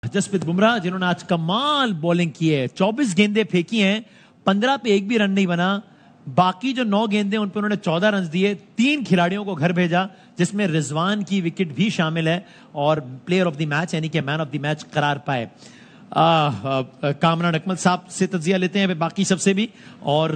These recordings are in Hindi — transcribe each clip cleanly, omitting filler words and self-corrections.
जसप्रीत बुमराह जिन्होंने आज कमाल बॉलिंग की है, 24 गेंदें फेंकी हैं, 15 पे एक भी रन नहीं बना। बाकी जो 9 गेंदें उन पर उन्होंने 14 रन दिए, 3 खिलाड़ियों को घर भेजा, जिसमें रिजवान की विकेट भी शामिल है और प्लेयर ऑफ द मैच यानी कि मैन ऑफ द मैच करार पाए। कामरान अकमल साहब से तजिया लेते हैं बाकी सबसे भी। और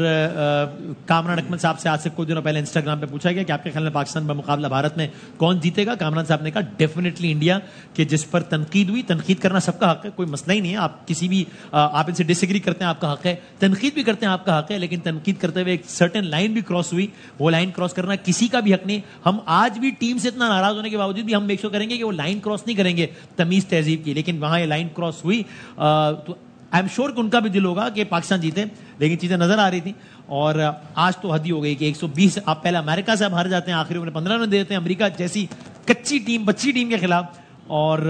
कामरान अकमल साहब से आज से कुछ दिनों पहले इंस्टाग्राम पे पूछा गया कि आपके ख्याल में पाकिस्तान का मुकाबला भारत में कौन जीतेगा। कामरान साहब ने कहा डेफिनेटली इंडिया, कि जिस पर तनकीद हुई, तनकीद करना सबका हक है, कोई मसला ही नहीं है। आप किसी भी आप इनसे डिसएग्री करते हैं, आपका हक है, तनकीद भी करते हैं, आपका हक है, लेकिन तनकीद करते हुए एक सर्टेन लाइन भी क्रॉस हुई, वो लाइन क्रॉस करना किसी का भी हक नहीं। हम आज भी टीम से इतना नाराज होने के बावजूद भी हम मेक श्योर करेंगे कि वो लाइन क्रॉस नहीं करेंगे तमीज तहजीब की, लेकिन वहां ये लाइन क्रॉस हुई तो आई एम श्योर कि उनका भी दिल होगा कि पाकिस्तान जीते, लेकिन चीजें नजर आ रही थी। और आज तो हद ही हो गई कि 120 आप पहले अमेरिका से आप हार जाते हैं, आखिरी में 15 रन देते हैं अमेरिका जैसी कच्ची टीम, बच्ची टीम के खिलाफ। और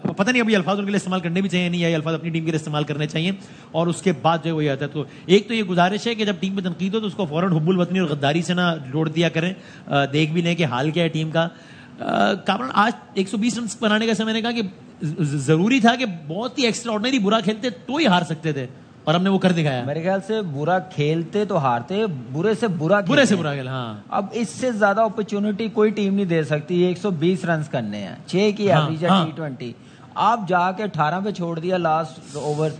पता नहीं अभी अल्फाज उनके लिए इस्तेमाल करने भी चाहिए नहीं, या अल्फाज अपनी टीम के लिए इस्तेमाल करने चाहिए। और उसके बाद जो है वही आता है। तो एक तो ये गुजारिश है कि जब टीम पे तनकीद हो तो उसको फौरन हुब्बुल वतनी और गद्दारी से ना जोड़ दिया करें, देख भी लें कि हाल क्या है टीम का। कारण आज 120 रन बनाने का समय मैंने कहा कि जरूरी था कि बहुत ही एक्स्ट्रा ऑर्डिनरी बुरा खेलते तो ही हार सकते थे, और हमने वो कर दिखाया। मेरे ख्याल से बुरा खेलते तो हारते, बुरे से बुरा खेला। हाँ, अब इससे ज्यादा अपॉर्चुनिटी कोई टीम नहीं दे सकती। 120 रन करने हैं, 6 की एवरेज है T20। आप जाके 18 पे छोड़ दिया लास्ट ओवर।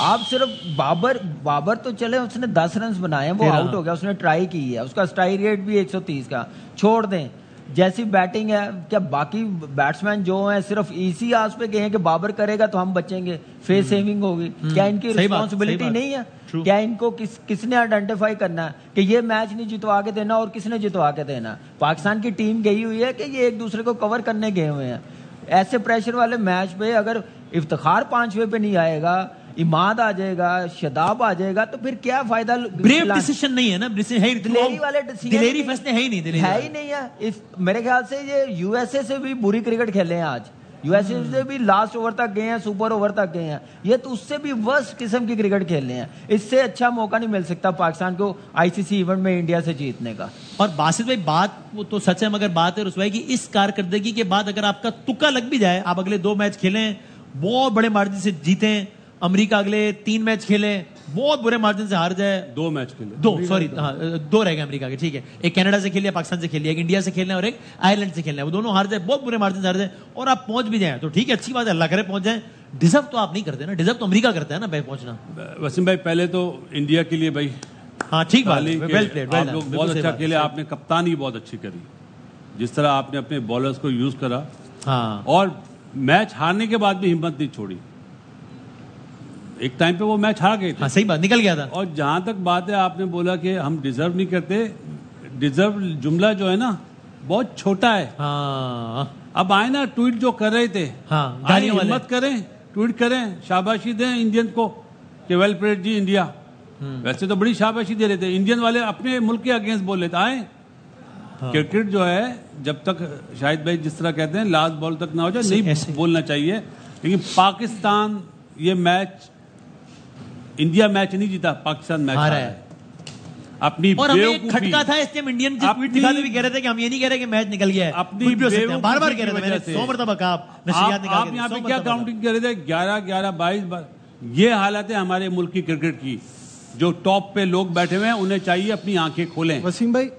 आप सिर्फ बाबर तो चले, उसने 10 रन बनाए, वो आउट हो गया, उसने ट्राई की है, उसका स्ट्राइक रेट भी 130 का। छोड़ दें, जैसी बैटिंग है, क्या बाकी बैट्समैन जो हैं सिर्फ इसी आस पे गए हैं कि बाबर करेगा तो हम बचेंगे, फेस सेविंग होगी। क्या इनकी रिस्पॉन्सिबिलिटी नहीं है? क्या इनको किसने आइडेंटिफाई करना है कि ये मैच नहीं जितवा के देना और किसने जितवा के देना? पाकिस्तान की टीम गई हुई है कि ये एक दूसरे को कवर करने गए हुए हैं। ऐसे प्रेशर वाले मैच पे अगर इफ्तिखार 5वें पे नहीं आएगा, इमाद आ जाएगा, शदाब आ जाएगा, तो फिर क्या फायदा? ब्रेव डिसीजन नहीं है ना, दिलेरी वाले दिलेरी फैसले है ही नहीं है। मेरे ख्याल से ये यूएसए से भी बुरी क्रिकेट खेले हैं आज। यूएसए से भी लास्ट ओवर तक गए हैं, सुपर ओवर तक गए हैं। ये तो उससे भी वर्स्ट किस्म की क्रिकेट खेल रहे हैं। इससे अच्छा मौका नहीं मिल सकता पाकिस्तान को आईसीसी इवेंट में इंडिया से जीतने का। और बासित भाई बात वो तो सच है, मगर बात है रुसवाई की, इस कारकर्दगी के बाद अगर आपका तुक्का लग भी जाए, आप अगले 2 मैच खेलें, बहुत बड़े मार्जिन से जीतें, अमेरिका अगले 3 मैच खेले, बहुत बुरे मार्जिन से हार जाए, 2 मैच खेले, 2 रह गए अमेरिका के, ठीक है, एक कनाडा से खेलिए, पाकिस्तान से खेलिए, एक इंडिया से खेलना है और एक आयरलैंड से खेलना है, वो दोनों हार जाए, बहुत बुरे मार्जिन से हार जाए, और आप पहुंच भी जाए तो ठीक है, अच्छी बात है, अल्लाह करे पहुंच जाए। डिजर्व तो आप नहीं करते ना, डिजर्व तो अमेरिका करता है ना पहुंचना। वसीम भाई पहले तो इंडिया के लिए भाई हाँ ठीक बात है, वेल प्लेड, आप लोग बहुत अच्छा खेले, आपने कप्तानी बहुत अच्छी करी, जिस तरह आपने अपने बॉलर्स को यूज करा, हाँ, और मैच हारने के बाद भी हिम्मत नहीं छोड़ी। एक टाइम पे वो मैच हार गए थे, हाँ, सही बात, निकल गया था। और जहां तक बात है, आपने बोला कि हम डिजर्व नहीं करते, डिजर्व जुमला जो है ना बहुत छोटा है। हाँ, अब आए ना ट्वीट जो कर रहे थे, हाँ, हिम्मत करें, ट्वीट करें, शाबाशी दें इंडियन को कि वेल प्लेड जी इंडिया। वैसे तो बड़ी शाबाशी दे रहे थे, इंडियन वाले अपने मुल्क के अगेंस्ट बोल लेते आए। हाँ। क्रिकेट जो है जब तक शाहिद भाई जिस तरह कहते हैं लास्ट बॉल तक ना हो जाए नहीं बोलना चाहिए, लेकिन पाकिस्तान ये मैच, इंडिया मैच नहीं जीता, पाकिस्तान मैच हारा है। अपनी और हमें एक खटका था, इसलिए हम इंडियन ट्वीट दिखाते भी कह रहे थे कि हम ये नहीं कह रहे कि मैच निकल गया है, अपनी बार-बार कह रहे थे, मैंने 100 मरतबा कहा, आप यहाँ पे क्या काउंटिंग कर रहे थे, 11-11, 22। ये हालत है हमारे मुल्क की क्रिकेट की। जो टॉप पे लोग बैठे हुए हैं उन्हें चाहिए अपनी आंखें खोलें। वसीम भाई,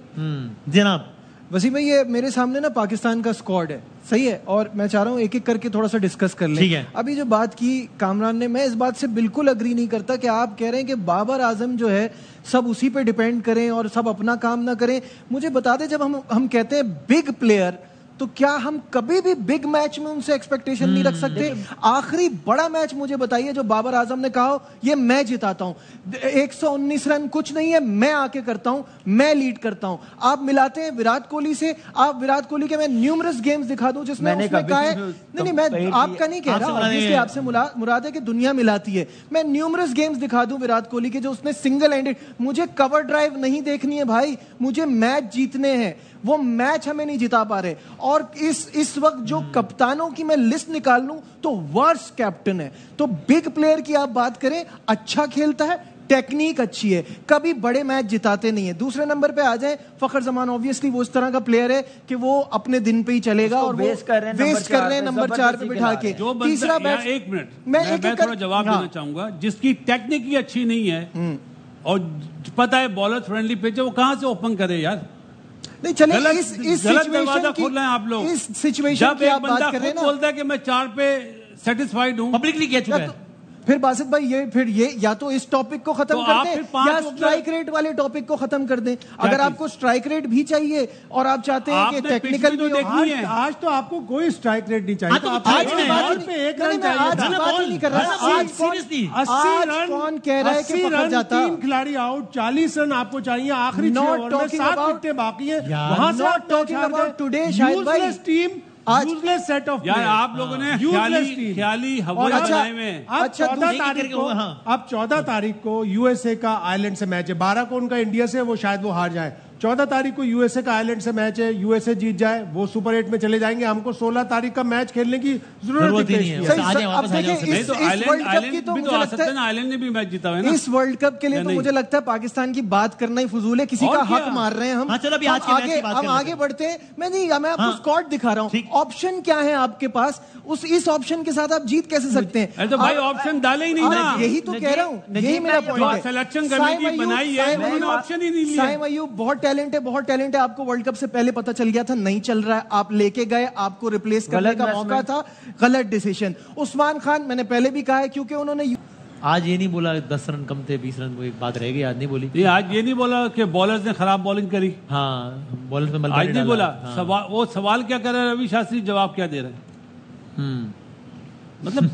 जनाब वसीम भाई, ये मेरे सामने ना पाकिस्तान का स्क्वाड है, सही है, और मैं चाह रहा हूँ एक एक करके थोड़ा सा डिस्कस कर लें। ठीक है। अभी जो बात की कामरान ने, मैं इस बात से बिल्कुल अग्री नहीं करता कि आप कह रहे हैं कि बाबर आजम जो है सब उसी पे डिपेंड करें और सब अपना काम ना करें। मुझे बता दें, जब हम कहते हैं बिग प्लेयर, तो क्या हम कभी भी बिग मैच में उनसे एक्सपेक्टेशन नहीं रख सकते? आखिरी बड़ा मैच मुझे बताइए जो बाबर आजम ने कहा ये मैं जिताता हूं, 119 रन कुछ नहीं है, मैं आके करता हूं, मैं लीड करता हूं। आप मिलाते हैं विराट कोहली से, आप विराट कोहली के मैं न्यूमरस गेम्स दिखा दूं जिसमें उसने कहा है, नहीं मैं आपका नहीं कह रहा, इसलिए आपसे मुराद है कि दुनिया मिलाती है। मैं न्यूमरस गेम्स दिखा दूं विराट कोहली के जो उसने सिंगल हैंडेड, मुझे कवर ड्राइव नहीं देखनी है भाई, मुझे मैच जीतने हैं, वो मैच हमें नहीं जिता पा रहे। और इस वक्त जो कप्तानों की मैं लिस्ट निकाल लूं तो वर्स्ट कैप्टन है। तो बिग प्लेयर की आप बात करें, अच्छा खेलता है, टेक्निक अच्छी है, कभी बड़े मैच जिताते नहीं है। दूसरे नंबर पे आ जाए फखर जमान, ऑब्वियसली वो उस तरह का प्लेयर है कि वो अपने दिन पे ही चलेगा और वेस्ट कर रहे हैं नंबर 4 पे बिठा के। तीसरा बैट, एक मिनट मैं थोड़ा जवाब देना चाहूंगा। जिसकी टेक्निक ही अच्छी नहीं है और पता है बॉलर फ्रेंडली पिच है, वो कहां से ओपन करे यार? नहीं चले, इस दरवाजा खोल रहे हैं आप लोग। इस सिचुएशन की आप बात कर रहे हैं ना, बोलता है कि मैं 4 पे सेटिस्फाइड हूं, पब्लिकली कह चुका है। फिर बासित भाई ये या तो इस टॉपिक को खत्म कर दें या स्ट्राइक रेट वाले टॉपिक को खत्म कर दें। अगर आपको स्ट्राइक रेट भी चाहिए और आप चाहते हैं कि टेक्निकल भी हो, आज तो आपको कोई स्ट्राइक रेट नहीं चाहिए। आज नहीं कर रहा, 80 रन कौन कह रहा है कि पकड़ जाता? 3 खिलाड़ी आउट, 40 रन आपको चाहिए आखिरी 6 ओवर में, 7 विकेटें बाकी हैं, वहां से आप टॉकिंग अबाउट टुडे शायद भाई टीम, यूजलेस सेट ऑफ यार आप लोगों ने ख्याली हवा बनाए में। अब 14 तारीख को यूएसए का आयरलैंड से मैच है, 12 को उनका इंडिया से, वो शायद वो हार जाए। 14 तारीख को यूएसए का आयरलैंड से मैच है, यूएसए जीत जाए वो सुपर 8 में चले जाएंगे। हमको 16 तारीख का मैच खेलने की जरूरत नहीं है। आयरलैंड ने भी मैच जीता है ना इस वर्ल्ड कप के लिए। तो मुझे लगता है पाकिस्तान की बात करना ही फजूल है, किसी का हक मार रहे हैं हम। हम आगे बढ़ते हैं। मैं आपको स्क्वाड दिखा रहा हूँ, ऑप्शन क्या है आपके पास, इस ऑप्शन के साथ आप जीत कैसे सकते हैं? तो भाई ऑप्शन डाले ही नहीं ना, यही तो कह रहा हूँ, यही मेरा पॉइंट है। सिलेक्शन कमेटी बनाई है, ऑप्शन ही नहीं लिया। साइम अय्यूब बहुत टैलेंट है, बहुत टैलेंट है। आपको वर्ल्ड कप से पहले पता चल गया था नहीं चल रहा है, आप लेके गए, आपको रिप्लेस करने का मौका था, गलत डिसीजन। उस्मान खान मैंने पहले भी कहा है क्योंकि उन्होंने आज ये नहीं बोला 10 रन कम थे, 20 रन, वो एक बात रहेगी, आज नहीं बोली। ये आज ये नहीं बोला कि बॉलर्स ने खराब बॉलिंग करी। हाँ, बॉलर्स में आज नहीं बोला। वो सवाल क्या कर रहे हैं रवि शास्त्री, जवाब क्या दे रहे हैं? मतलब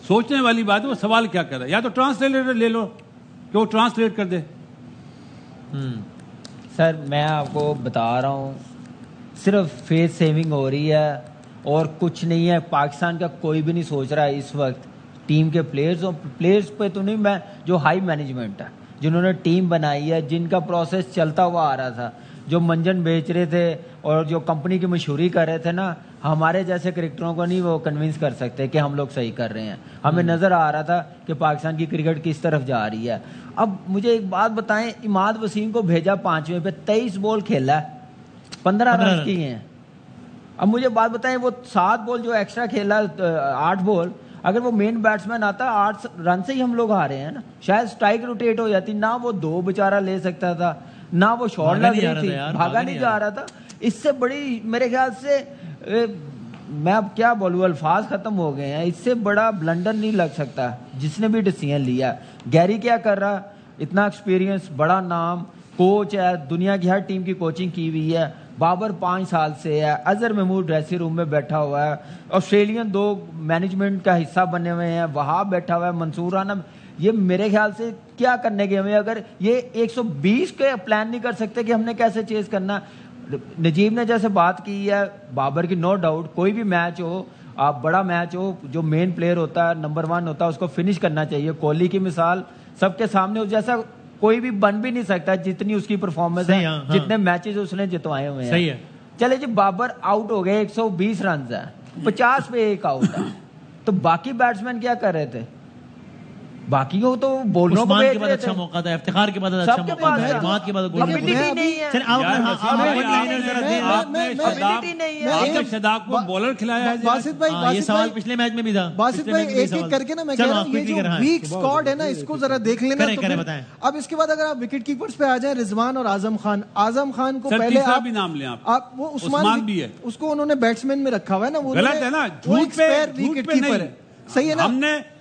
सोचने वाली बात है, वो सवाल क्या कर रहा है। या तो ट्रांसलेटर ले लो कि वो ट्रांसलेट कर दे। सर मैं आपको बता रहा हूँ, सिर्फ फेस सेविंग हो रही है और कुछ नहीं है। पाकिस्तान का कोई भी नहीं सोच रहा है इस वक्त टीम के प्लेयर्स पे तो नहीं, मैं जो हाई मैनेजमेंट है, जिन्होंने टीम बनाई है, जिनका प्रोसेस चलता हुआ आ रहा था, जो मंजन बेच रहे थे और जो कंपनी की मशहूरी कर रहे थे ना, हमारे जैसे क्रिकेटरों को नहीं वो कन्विंस कर सकते कि हम लोग सही कर रहे हैं। हमें नज़र आ रहा था कि पाकिस्तान की क्रिकेट किस तरफ जा रही है। अब मुझे एक बात बताएं, इमाद वसीम को भेजा 5वें पे, 23 बॉल खेला है, 15 रन किए हैं। अब मुझे बात बताएं, वो 7 बॉल जो एक्स्ट्रा खेला, 8 बॉल, अगर वो मेन बैट्समैन आता 8 रन से ही हम लोग हारे हैं ना। शायद स्ट्राइक रोटेट हो जाती ना, वो 2 बेचारा ले सकता था ना, वो शॉट लग रही थी, भागा नहीं जा रहा था। इससे बड़ी मेरे ख्याल से मैं अब क्या बोलूँ, अल्फाज खत्म हो गए हैं, इससे बड़ा ब्लंडर नहीं लग सकता जिसने भी डिसीजन लिया। गैरी क्या कर रहा, इतना एक्सपीरियंस, बड़ा नाम, कोच है, दुनिया की हर टीम की कोचिंग की हुई है। बाबर 5 साल से है, अजहर महमूद ड्रेसिंग रूम में बैठा हुआ है, ऑस्ट्रेलियन 2 मैनेजमेंट का हिस्सा बने हुए हैं, वहां बैठा हुआ है मंसूर राना। ये मेरे ख्याल से क्या करने के हमें, अगर ये 120 के प्लान नहीं कर सकते कि हमने कैसे चेज करना। नजीब ने जैसे बात की है बाबर की, नो डाउट कोई भी मैच हो, आप बड़ा मैच हो, जो मेन प्लेयर होता है, नंबर 1 होता है, उसको फिनिश करना चाहिए। कोहली की मिसाल सबके सामने, जैसा कोई भी बन भी नहीं सकता जितनी उसकी परफॉर्मेंस है, जितने मैचेस उसने जितवाए हुए हैं। सही है। चले जी, बाबर आउट हो गए, 120 रन है, 50 पे 1 आउट है, तो बाकी बैट्समैन क्या कर रहे थे? बाकी को तो बोलने को भेज रहे थे। अच्छा मौका था, इफ्तिखार के बाद अच्छा मौका था, इमाद के बाद एबिलिटी नहीं है। आपने शदाब को बॉलर खिलाया है। बासित भाई, ये सवाल पिछले मैच में भी था। बासित भाई एक एक करके ना मैं कह रहा हूँ, ये जो वीक स्क्वाड है ना, इसको जरा देख लेना। बताएं। अब इसके बाद अगर आप विकेट कीपर्स पे आ जाए, रिजवान और आजम खान। आजम खान को पहले आप भी नाम लें, आप वो उस्मान भी है, उसको उन्होंने बैट्समैन में रखा हुआ है ना, वो गलत है ना, झूठ पे विकेट कीपर है। सही है ना,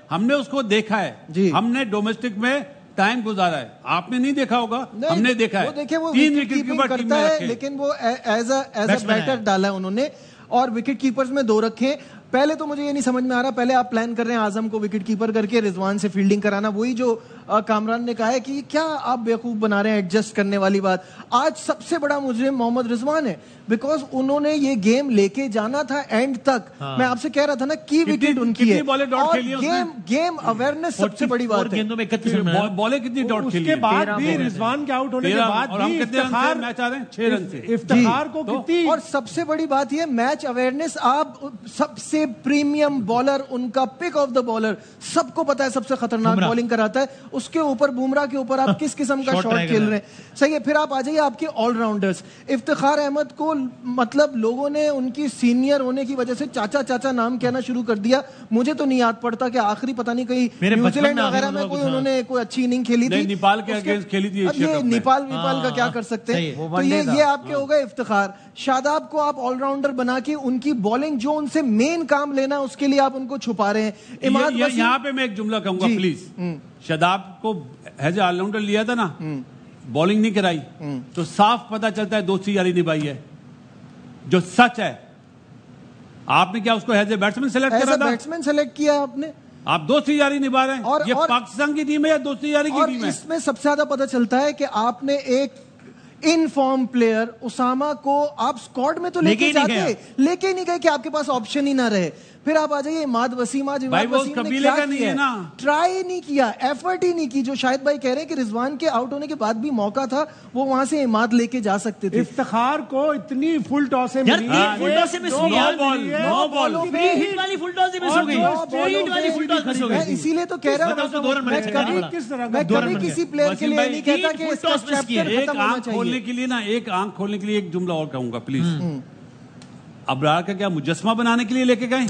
हमने उसको देखा है, हमने डोमेस्टिक में टाइम गुजारा है, आपने नहीं देखा होगा, हमने देखा है। वो देखिए, वो 3 विकेट कीपर करता है, लेकिन वो एज अ बैटर डाला है उन्होंने, और विकेट कीपर्स में 2 रखे। पहले तो मुझे ये नहीं समझ में आ रहा, पहले आप प्लान कर रहे हैं आजम को विकेट कीपर करके रिजवान से फील्डिंग कराना, वही जो कामरान ने कहा है कि क्या आप बेवकूफ बना रहे हैं, एडजस्ट करने वाली बात। आज सबसे बड़ा मुजरिम मोहम्मद रिजवान है। बिकॉज उन्होंने ये गेम लेके जाना था एंड तक। मैं आपसे कह रहा था ना की विकेट उनकी है और गेम अवेयरनेस सबसे बड़ी बात है। बॉलें कितनी डॉट खेली, उसके बाद भी रिजवान के आउट होने के बाद भी इफ्तिखार मैच आ रहे हैं 6 रन से, इफ्तिखार को कितनी। और सबसे बड़ी बात ये मैच अवेयरनेस, आप सबसे प्रीमियम बॉलर, उनका पिक ऑफ द बॉलर, सबको पता है सबसे खतरनाक बॉलिंग कराता है, उसके ऊपर बुमराह के ऊपर आप किस किस्म का शॉट खेल रहे हैं। सही है, फिर आप आ जाइए आपके ऑलराउंडर्स। इफ्तिखार अहमद को मतलब लोगों ने उनकी सीनियर होने की वजह से चाचा चाचा नाम कहना शुरू कर दिया। मुझे तो नहीं याद पड़ता कि आखिरी पता नहीं कहीं न्यूजीलैंड वगैरह में कोई उन्होंने कोई अच्छी इनिंग खेली थी, नेपाल के अगेंस्ट खेली थी। अब ये नेपाल का क्या कर सकते हैं। तो ये आपके हो गए इफ्तिखार। शादाब को आप ऑलराउंडर बना के उनकी बॉलिंग जो उनसे मेन काम लेना है उसके लिए आप उनको छुपा रहे हैं। इमाद वसीम, यहाँ पे मैं एक जुमला कहूंगा प्लीज, शादाब को एज ऑलराउंडर लिया था ना, बॉलिंग नहीं कराई तो साफ पता चलता है दोस्ती यारी निभाई है, जो सच है। आपने क्या उसको एज ए बैट्समैन सेलेक्ट करा था? बैट्समैन सेलेक्ट किया आपने, आप दोस्ती यारी निभा रहे हैं। और ये पाकिस्तान की टीम है या दोस्ती यारी की टीम है? इसमें सबसे ज्यादा पता चलता है कि आपने एक इनफॉर्म प्लेयर उसामा को आप स्क्वाड में तो लेके ही नहीं गए कि आपके पास ऑप्शन ही ना रहे। फिर आप आ जाइए इमाद वसीम। आज इमाद वसीम ने क्या किया? ट्राई नहीं किया, एफर्ट ही नहीं की। जो शायद भाई कह रहे हैं कि रिजवान के आउट होने के बाद भी मौका था, वो वहां से इमाद लेके जा सकते थे। इफ्तिखार को इतनी फुल टॉस में इसीलिए तो कह रहा हूं मैं कभी किसी प्लेयर के लिए नहीं कहता कि इसका चैप्टर खत्म होना चाहिए। खोलने के लिए ना, एक आंख खोलने के लिए एक जुमला और कहूंगा प्लीज। अबरार का क्या मुजस्मा बनाने के लिए लेके गए?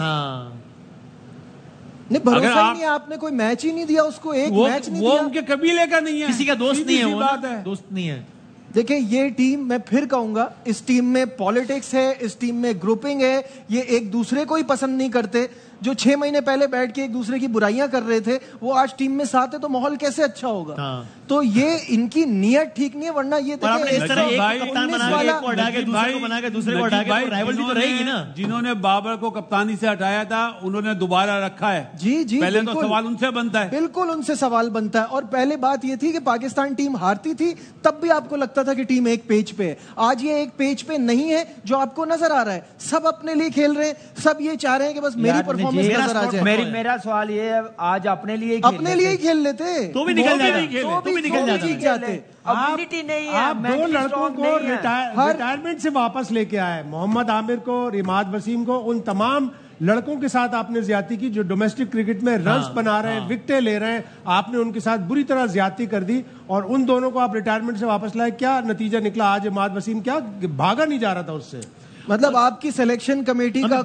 नहीं, भरोसा ही नहीं, आपने कोई मैच ही नहीं दिया उसको, एक मैच नहीं दिया। वो उनके कबीले का नहीं है, किसी का दोस्त नहीं है, बात है दोस्त नहीं है। देखिए ये टीम, मैं फिर कहूंगा, इस टीम में पॉलिटिक्स है, इस टीम में ग्रुपिंग है, ये एक दूसरे को ही पसंद नहीं करते। जो 6 महीने पहले बैठ के एक दूसरे की बुराइयां कर रहे थे, वो आज टीम में साथ है, तो माहौल कैसे अच्छा होगा? तो ये इनकी नियत ठीक नहीं है, वरना ये जिन्होंने बाबर को कप्तानी से हटाया था, उन्होंने दोबारा रखा है। जी पहले तो सवाल उनसे बनता है। बिल्कुल उनसे सवाल बनता है। और पहले बात ये थी कि पाकिस्तान टीम हारती थी, तब भी आपको लगता था कि टीम एक पेज पे है। आज ये एक पेज पे नहीं है, जो आपको नजर आ रहा है। सब अपने लिए खेल रहे हैं, सब ये चाह रहे हैं कि बस मेरी परफॉर्मेंस नजर आ जाए। मेरा सवाल ये है, आज अपने लिए ही खेल लेते तो भी निकल जाते। आप 2 लड़कों को रिटायरमेंट से वापस लेके आए, मोहम्मद आमिर को, इमाद वसीम को, उन तमाम लड़कों के साथ आपने ज्यादती की जो डोमेस्टिक क्रिकेट में रन्स बना रहे हैं, विकेटें ले रहे हैं। आपने उनके साथ बुरी तरह ज्यादती कर दी और उन दोनों को आप रिटायरमेंट से वापस लाए। क्या नतीजा निकला? आज इमाद वसीम क्या भागा नहीं जा रहा था उससे। मतलब आपकी सिलेक्शन कमेटी का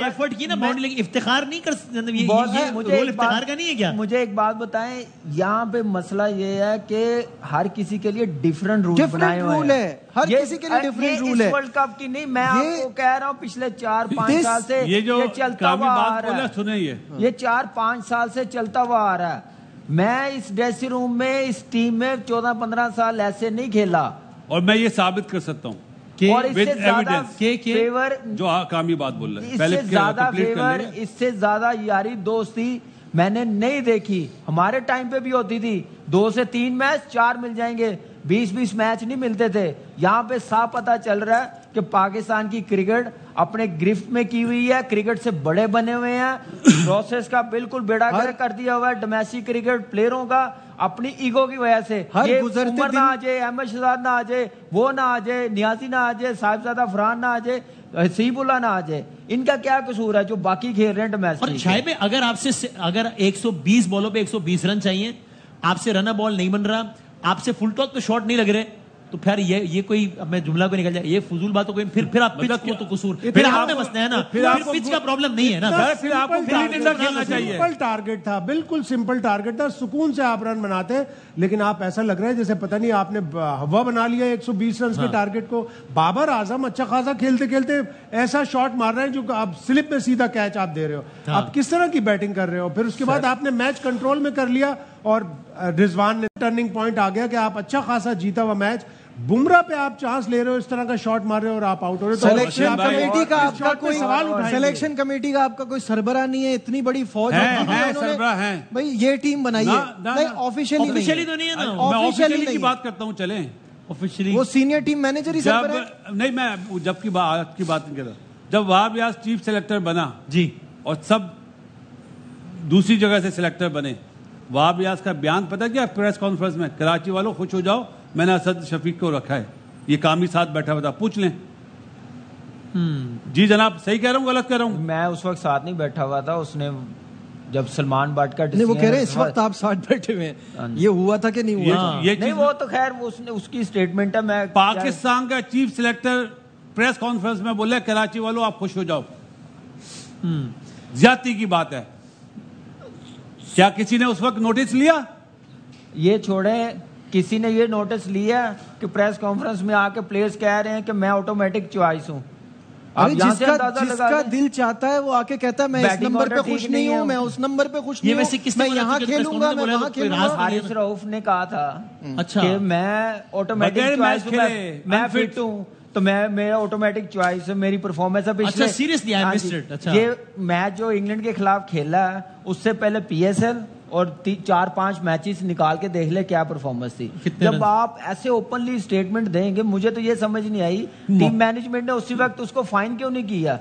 एफर्ट की ना बाउंड्री, इफ्तिखार नहीं कर, इफ्तिखार का नहीं है क्या? मुझे एक बात बताएं, यहाँ पे मसला ये है कि हर किसी के लिए डिफरेंट रूल बनाए हुए हैं। हर किसी के लिए डिफरेंट रूल है। वर्ल्ड कप की नहीं, मैं आपको कह रहा हूँ पिछले 4-5 साल से ये चलता हुआ आ रहा है। सुने ये 4-5 साल से चलता हुआ आ रहा है। मैं इस ड्रेसिंग रूम में, इस टीम में 14-15 साल ऐसे नहीं खेला, और मैं ये साबित कर सकता हूँ। और इससे ज्यादा फेवर, जो कामी बात बोल रहे हैं, इससे ज्यादा फेवर, इससे ज्यादा यारी दोस्ती मैंने नहीं देखी। हमारे टाइम पे भी होती थी, 2 से 3 मैच 4 मिल जाएंगे, 20-20 मैच नहीं मिलते थे। यहाँ पे साफ पता चल रहा है कि पाकिस्तान की क्रिकेट अपने गिरफ्त में की हुई है, क्रिकेट से बड़े बने हुए हैं, प्रोसेस का बिल्कुल बेड़ा गर्क कर दिया हुआ है डोमेस्टिक क्रिकेट प्लेयरों का, अपनी ईगो की वजह से। ये उमर ना आ जाए, अहमद शहजाद ना आ जाए, वो ना आ जाए, नियाजी ना आ जाए, साहिबजादा फरहान ना आ जाए, सीबुल्ला ना आ जाए, इनका क्या कसूर है जो बाकी खेल रहे हैं डोमेस्टिक? और शायद अगर आपसे, अगर 120 बॉलों पे 120 रन चाहिए, आपसे रन बॉल नहीं बन रहा, आपसे फुल टॉक पे शॉट नहीं लग रहे, तो फिर ये कोई, अब मैं जुमला को निकल जाए, ये फजूल बात हो गई। फिर आप पिच को तो कसूर, फिर आप में बसना है ना, फिर पिच का प्रॉब्लम नहीं है ना, फिर आपको खेलना चाहिए। सिंपल टारगेट था, बिल्कुल सिंपल टारगेट था, सुकून से आप रन बनाते। लेकिन आप ऐसा लग रहा है जैसे पता नहीं आपने हवा बना लिया 120 रन के टारगेट को। बाबर आजम अच्छा खासा खेलते खेलते ऐसा शॉट मार रहे हैं जो आप स्लिप में सीधा कैच आप दे रहे हो। आप किस तरह की बैटिंग कर रहे हो? फिर उसके बाद आपने मैच कंट्रोल में कर लिया और रिजवान ने टर्निंग पॉइंट आ गया कि आप अच्छा खासा जीता हुआ मैच। बुमराह पे आप चांस ले रहे हो, इस तरह का शॉट मार रहे हो और आप आउट हो रहे हो। सिलेक्शन कमेटी का आपका कोई सवाल उठाएंगे? सिलेक्शन कमेटी का आपका कोई सरबराह नहीं है? इतनी बड़ी फौज है भाई, ये टीम बनाई है। नहीं, ऑफिशियली तो नहीं है ना। मैं ऑफिशियली की बात करता हूँ, चलें ऑफिशियली वो सीनियर टीम मैनेजर ही सर पर है। नहीं, मैं जब की बात नहीं कर रहा। जब वहाब रियाज चीफ सेलेक्टर बना जी और सब दूसरी जगह से सिलेक्टर बने, वहाब रियाज का बयान पता क्या प्रेस कॉन्फ्रेंस में, कराची वालों खुश हो जाओ, मैंने असद शफीक को रखा है, ये काम ही साथ बैठा हुआ था, पूछ लें। जी जनाब, सही कह रहा हूँ गलत कह रहा हूँ? मैं उस वक्त साथ नहीं बैठा हुआ था, उसने जब सलमान भट्ट का नहीं, वो कह रहे हैं इस वक्त आप साथ बैठे हुए हैं, ये हुआ था कि नहीं हुआ? ये नहीं, वो तो खैर उसने उसकी स्टेटमेंट है। मैं पाकिस्तान का चीफ सिलेक्टर प्रेस कॉन्फ्रेंस में बोले कराची वालों आप खुश हो जाओ, ज्यादती की बात है। क्या किसी ने उस वक्त नोटिस लिया? ये छोड़े, किसी ने ये नोटिस लिया कि प्रेस कॉन्फ्रेंस में आके प्लेयर्स कह रहे हैं कि मैं ऑटोमेटिक चॉइस हूं। अरे जिसका दिल चाहता है वो आके कहता है मैं इस नंबर पे खुश नहीं हूँ, मैं उस नंबर पे खुश नहीं हूँ, मैं यहाँ खेलूंगा, मैं वहाँ खेलूंगा। हारिस रऊफ ने कहा था अच्छा कि मैं ऑटोमेटिक चॉइस हूँ, मैं फिट हूँ, तो मैं मेरा ऑटोमेटिक चॉइस है, मेरी परफॉर्मेंस है पिछले। अच्छा सीरियसली आई मिस्ड इट। अच्छा ये मैच जो इंग्लैंड के खिलाफ खेला है उससे पहले PSL और 4-5 मैचेस निकाल के देख ले क्या परफॉर्मेंस थी। जब आप ऐसे ओपनली स्टेटमेंट देंगे, मुझे तो ये समझ नहीं आई टीम मैनेजमेंट ने उसी वक्त उसको फाइन क्यों नहीं किया,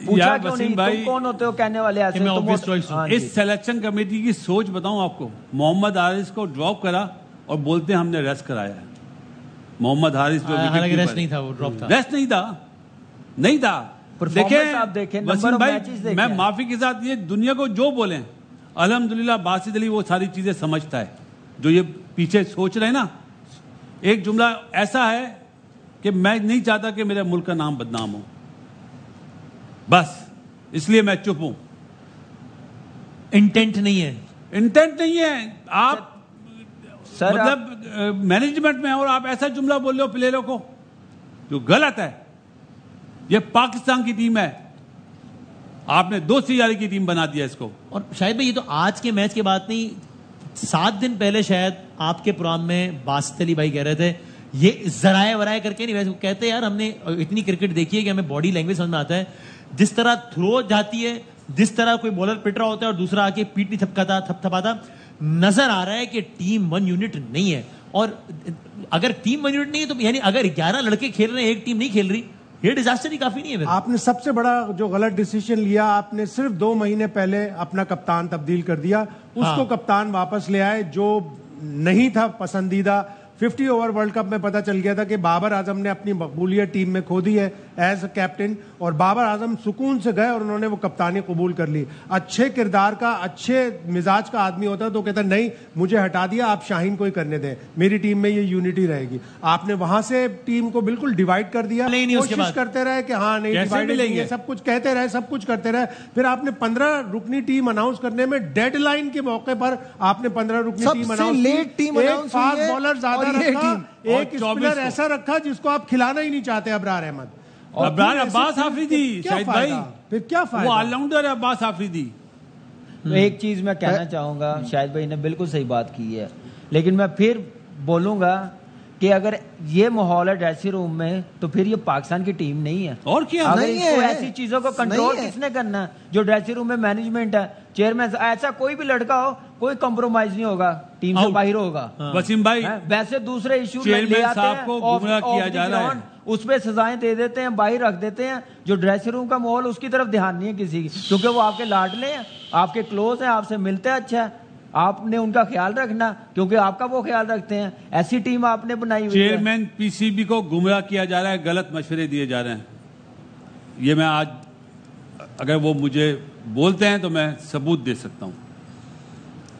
पूछा क्यों नहीं? तुम कौन होते हो कहने वाले ऐसे? इस सिलेक्शन कमेटी की सोच बताऊं आपको, मोहम्मद हारिस को ड्रॉप करा और बोलते हमने रेस्ट कराया। मोहम्मद हारिस जो रेस्ट नहीं था, वो ड्रॉप था, रेस्ट नहीं था। देखें वसीम भाई, मैं माफी के साथ ये दुनिया को जो बोले, अल्हम्दुलिल्लाह बासित अली वो सारी चीजें समझता है जो ये पीछे सोच रहे हैं ना। एक जुमला ऐसा है कि मैं नहीं चाहता कि मेरे मुल्क का नाम बदनाम हो, बस इसलिए मैं चुप हूं। इंटेंट नहीं है आप सर, मतलब मैनेजमेंट में और आप ऐसा जुमला बोल रहे हो प्लेयरों को जो गलत है। ये पाकिस्तान की टीम है, आपने 2 सियारी की टीम बना दिया इसको। और शायद भाई ये तो आज के मैच के बाद नहीं, 7 दिन पहले शायद आपके प्रोग्राम में बासित अली भाई कह रहे थे ये जराए वराए करके नहीं, वैसे कहते यार हमने इतनी क्रिकेट देखी है कि हमें बॉडी लैंग्वेज समझ में आता है, जिस तरह थ्रो जाती है, जिस तरह कोई बॉलर पिट रहा होता है और दूसरा आके पीठ नहीं थपथपाता, नजर आ रहा है कि टीम 1 यूनिट नहीं है। और अगर टीम 1 यूनिट नहीं है तो यानी अगर 11 लड़के खेल रहे हैं, एक टीम नहीं खेल रही, ये डिजास्टर ही काफी नहीं है। आपने सबसे बड़ा जो गलत डिसीजन लिया, आपने सिर्फ 2 महीने पहले अपना कप्तान तब्दील कर दिया, उसको कप्तान वापस ले आए जो नहीं था पसंदीदा। 50 ओवर वर्ल्ड कप में पता चल गया था कि बाबर आजम ने अपनी मकबूलियत टीम में खो दी है एज अ कैप्टन, और बाबर आजम सुकून से गए और उन्होंने वो कप्तानी कबूल कर ली। अच्छे किरदार का, अच्छे मिजाज का आदमी होता तो कहता नहीं मुझे हटा दिया, आप शाहीन को ही करने दें, मेरी टीम में ये यूनिटी रहेगी। आपने वहां से टीम को बिल्कुल डिवाइड कर दिया, कोशिश करते रहे कि हाँ नहीं डिवाइड लेंगे, सब कुछ कहते रहे, सब कुछ करते रहे। फिर आपने 15 रुकनी टीम अनाउंस करने में डेडलाइन के मौके पर आपने 15 रुकनी टीम अनाउंस, एक फास्ट बॉलर ज्यादा रखा, एक स्पिनर ऐसा रखा जिसको आप खिलाना ही नहीं चाहते, अब्रार अहमद, अब्रार अब्बास हाफिदी। शाहिद भाई फिर क्या फायदा? वो ऑलराउंडर है अब्बास हाफिदी। एक चीज मैं कहना चाहूंगा, शाहिद भाई ने बिल्कुल सही बात की है, लेकिन मैं फिर बोलूंगा कि अगर ये माहौल है ड्रेसिंग रूम में तो फिर ये पाकिस्तान की टीम नहीं है। और क्या अगर इसको ऐसी चीजों को कंट्रोल किसने करना है? जो ड्रेसिंग रूम में मैनेजमेंट है, चेयरमैन, ऐसा कोई भी लड़का हो, कोई कंप्रोमाइज नहीं होगा, टीम से बाहर होगा। वसीम भाई, वैसे दूसरे इशू चेयरमैन साहब को गुमराह किया जा रहा है, उस पे सजाएं दे देते हैं, बाहर रख देते हैं। जो ड्रेसिंग रूम का माहौल, उसकी तरफ ध्यान नहीं है किसी की, क्योंकि वो आपके लाडले हैं, आपके क्लोज हैं, आपसे मिलते हैं, अच्छा है, आपने उनका ख्याल रखना क्योंकि आपका वो ख्याल रखते हैं। ऐसी टीम आपने बनाई हुई है। चेयरमैन PCB को गुमराह किया जा रहा है, गलत मशवरे दिए जा रहे हैं। ये मैं आज अगर वो मुझे बोलते हैं तो मैं सबूत दे सकता हूं।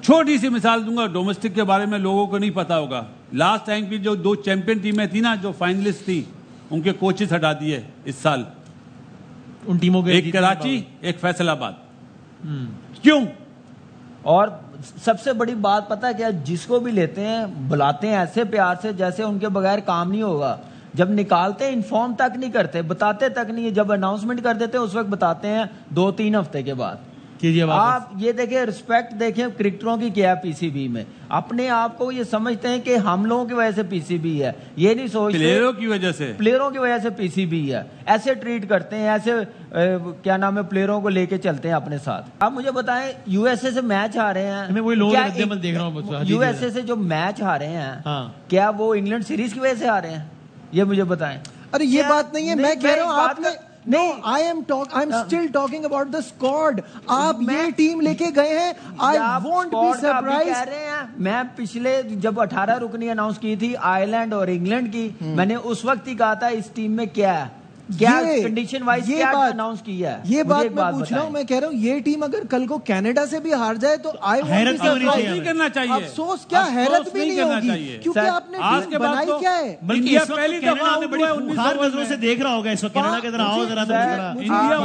छोटी सी मिसाल दूंगा, डोमेस्टिक के बारे में लोगों को नहीं पता होगा। लास्ट टाइम की जो 2 चैंपियन टीमें थी ना, जो फाइनलिस्ट थी, उनके कोचेस हटा दिए इस साल, उन टीमों के, एक कराची एक फैसलाबाद। क्यों? और सबसे बड़ी बात पता है क्या, जिसको भी लेते हैं बुलाते हैं ऐसे प्यार से जैसे उनके बगैर काम नहीं होगा। जब निकालते हैं इन्फॉर्म तक नहीं करते, बताते तक नहीं है। जब अनाउंसमेंट कर देते हैं उस वक्त बताते हैं 2-3 हफ्ते के बाद कीजिए आप ये देखिए, रिस्पेक्ट देखिए क्रिकेटरों की क्या है पीसीबी में। अपने आप को ये समझते हैं कि हम लोगों की वजह से पीसीबी है, ये नहीं सोचते प्लेयरों की वजह से पीसीबी है। ऐसे ट्रीट करते हैं, ऐसे क्या नाम है, प्लेयरों को लेके चलते हैं अपने साथ। आप मुझे बताएं, यूएसए से मैच हारे हैं, मैं वही लोअर रद्देमल देख रहा हूं। यूएसए से जो मैच हारे हैं, क्या वो इंग्लैंड सीरीज की वजह से हारे हैं? ये मुझे बताएं। अरे ये बात नहीं है, मैं कह रहा हूँ आपने नहीं, I am still talking about the squad. आप ये टीम लेके गए हैं, आई वोंट बी सरप्राइज। कह रहे हैं, मैं पिछले जब 18 रुकनी अनाउंस की थी आयरलैंड और इंग्लैंड की, मैंने उस वक्त ही कहा था इस टीम में क्या कंडीशन वाइज क्या अनाउंस किया है। ये बात मैं पूछ रहा हूँ, मैं कह रहा हूँ ये टीम अगर कल को कनाडा से भी हार जाए तो हैरत नहीं करना चाहिए। अफसोस क्या, हैरत भी नहीं होगी, क्योंकि आपने टीम बनाई क्या है। इंडिया पहली दफा नजरों से देख रहा होगा इस वक्त कनाडा के तरह आओ जरा, इंडिया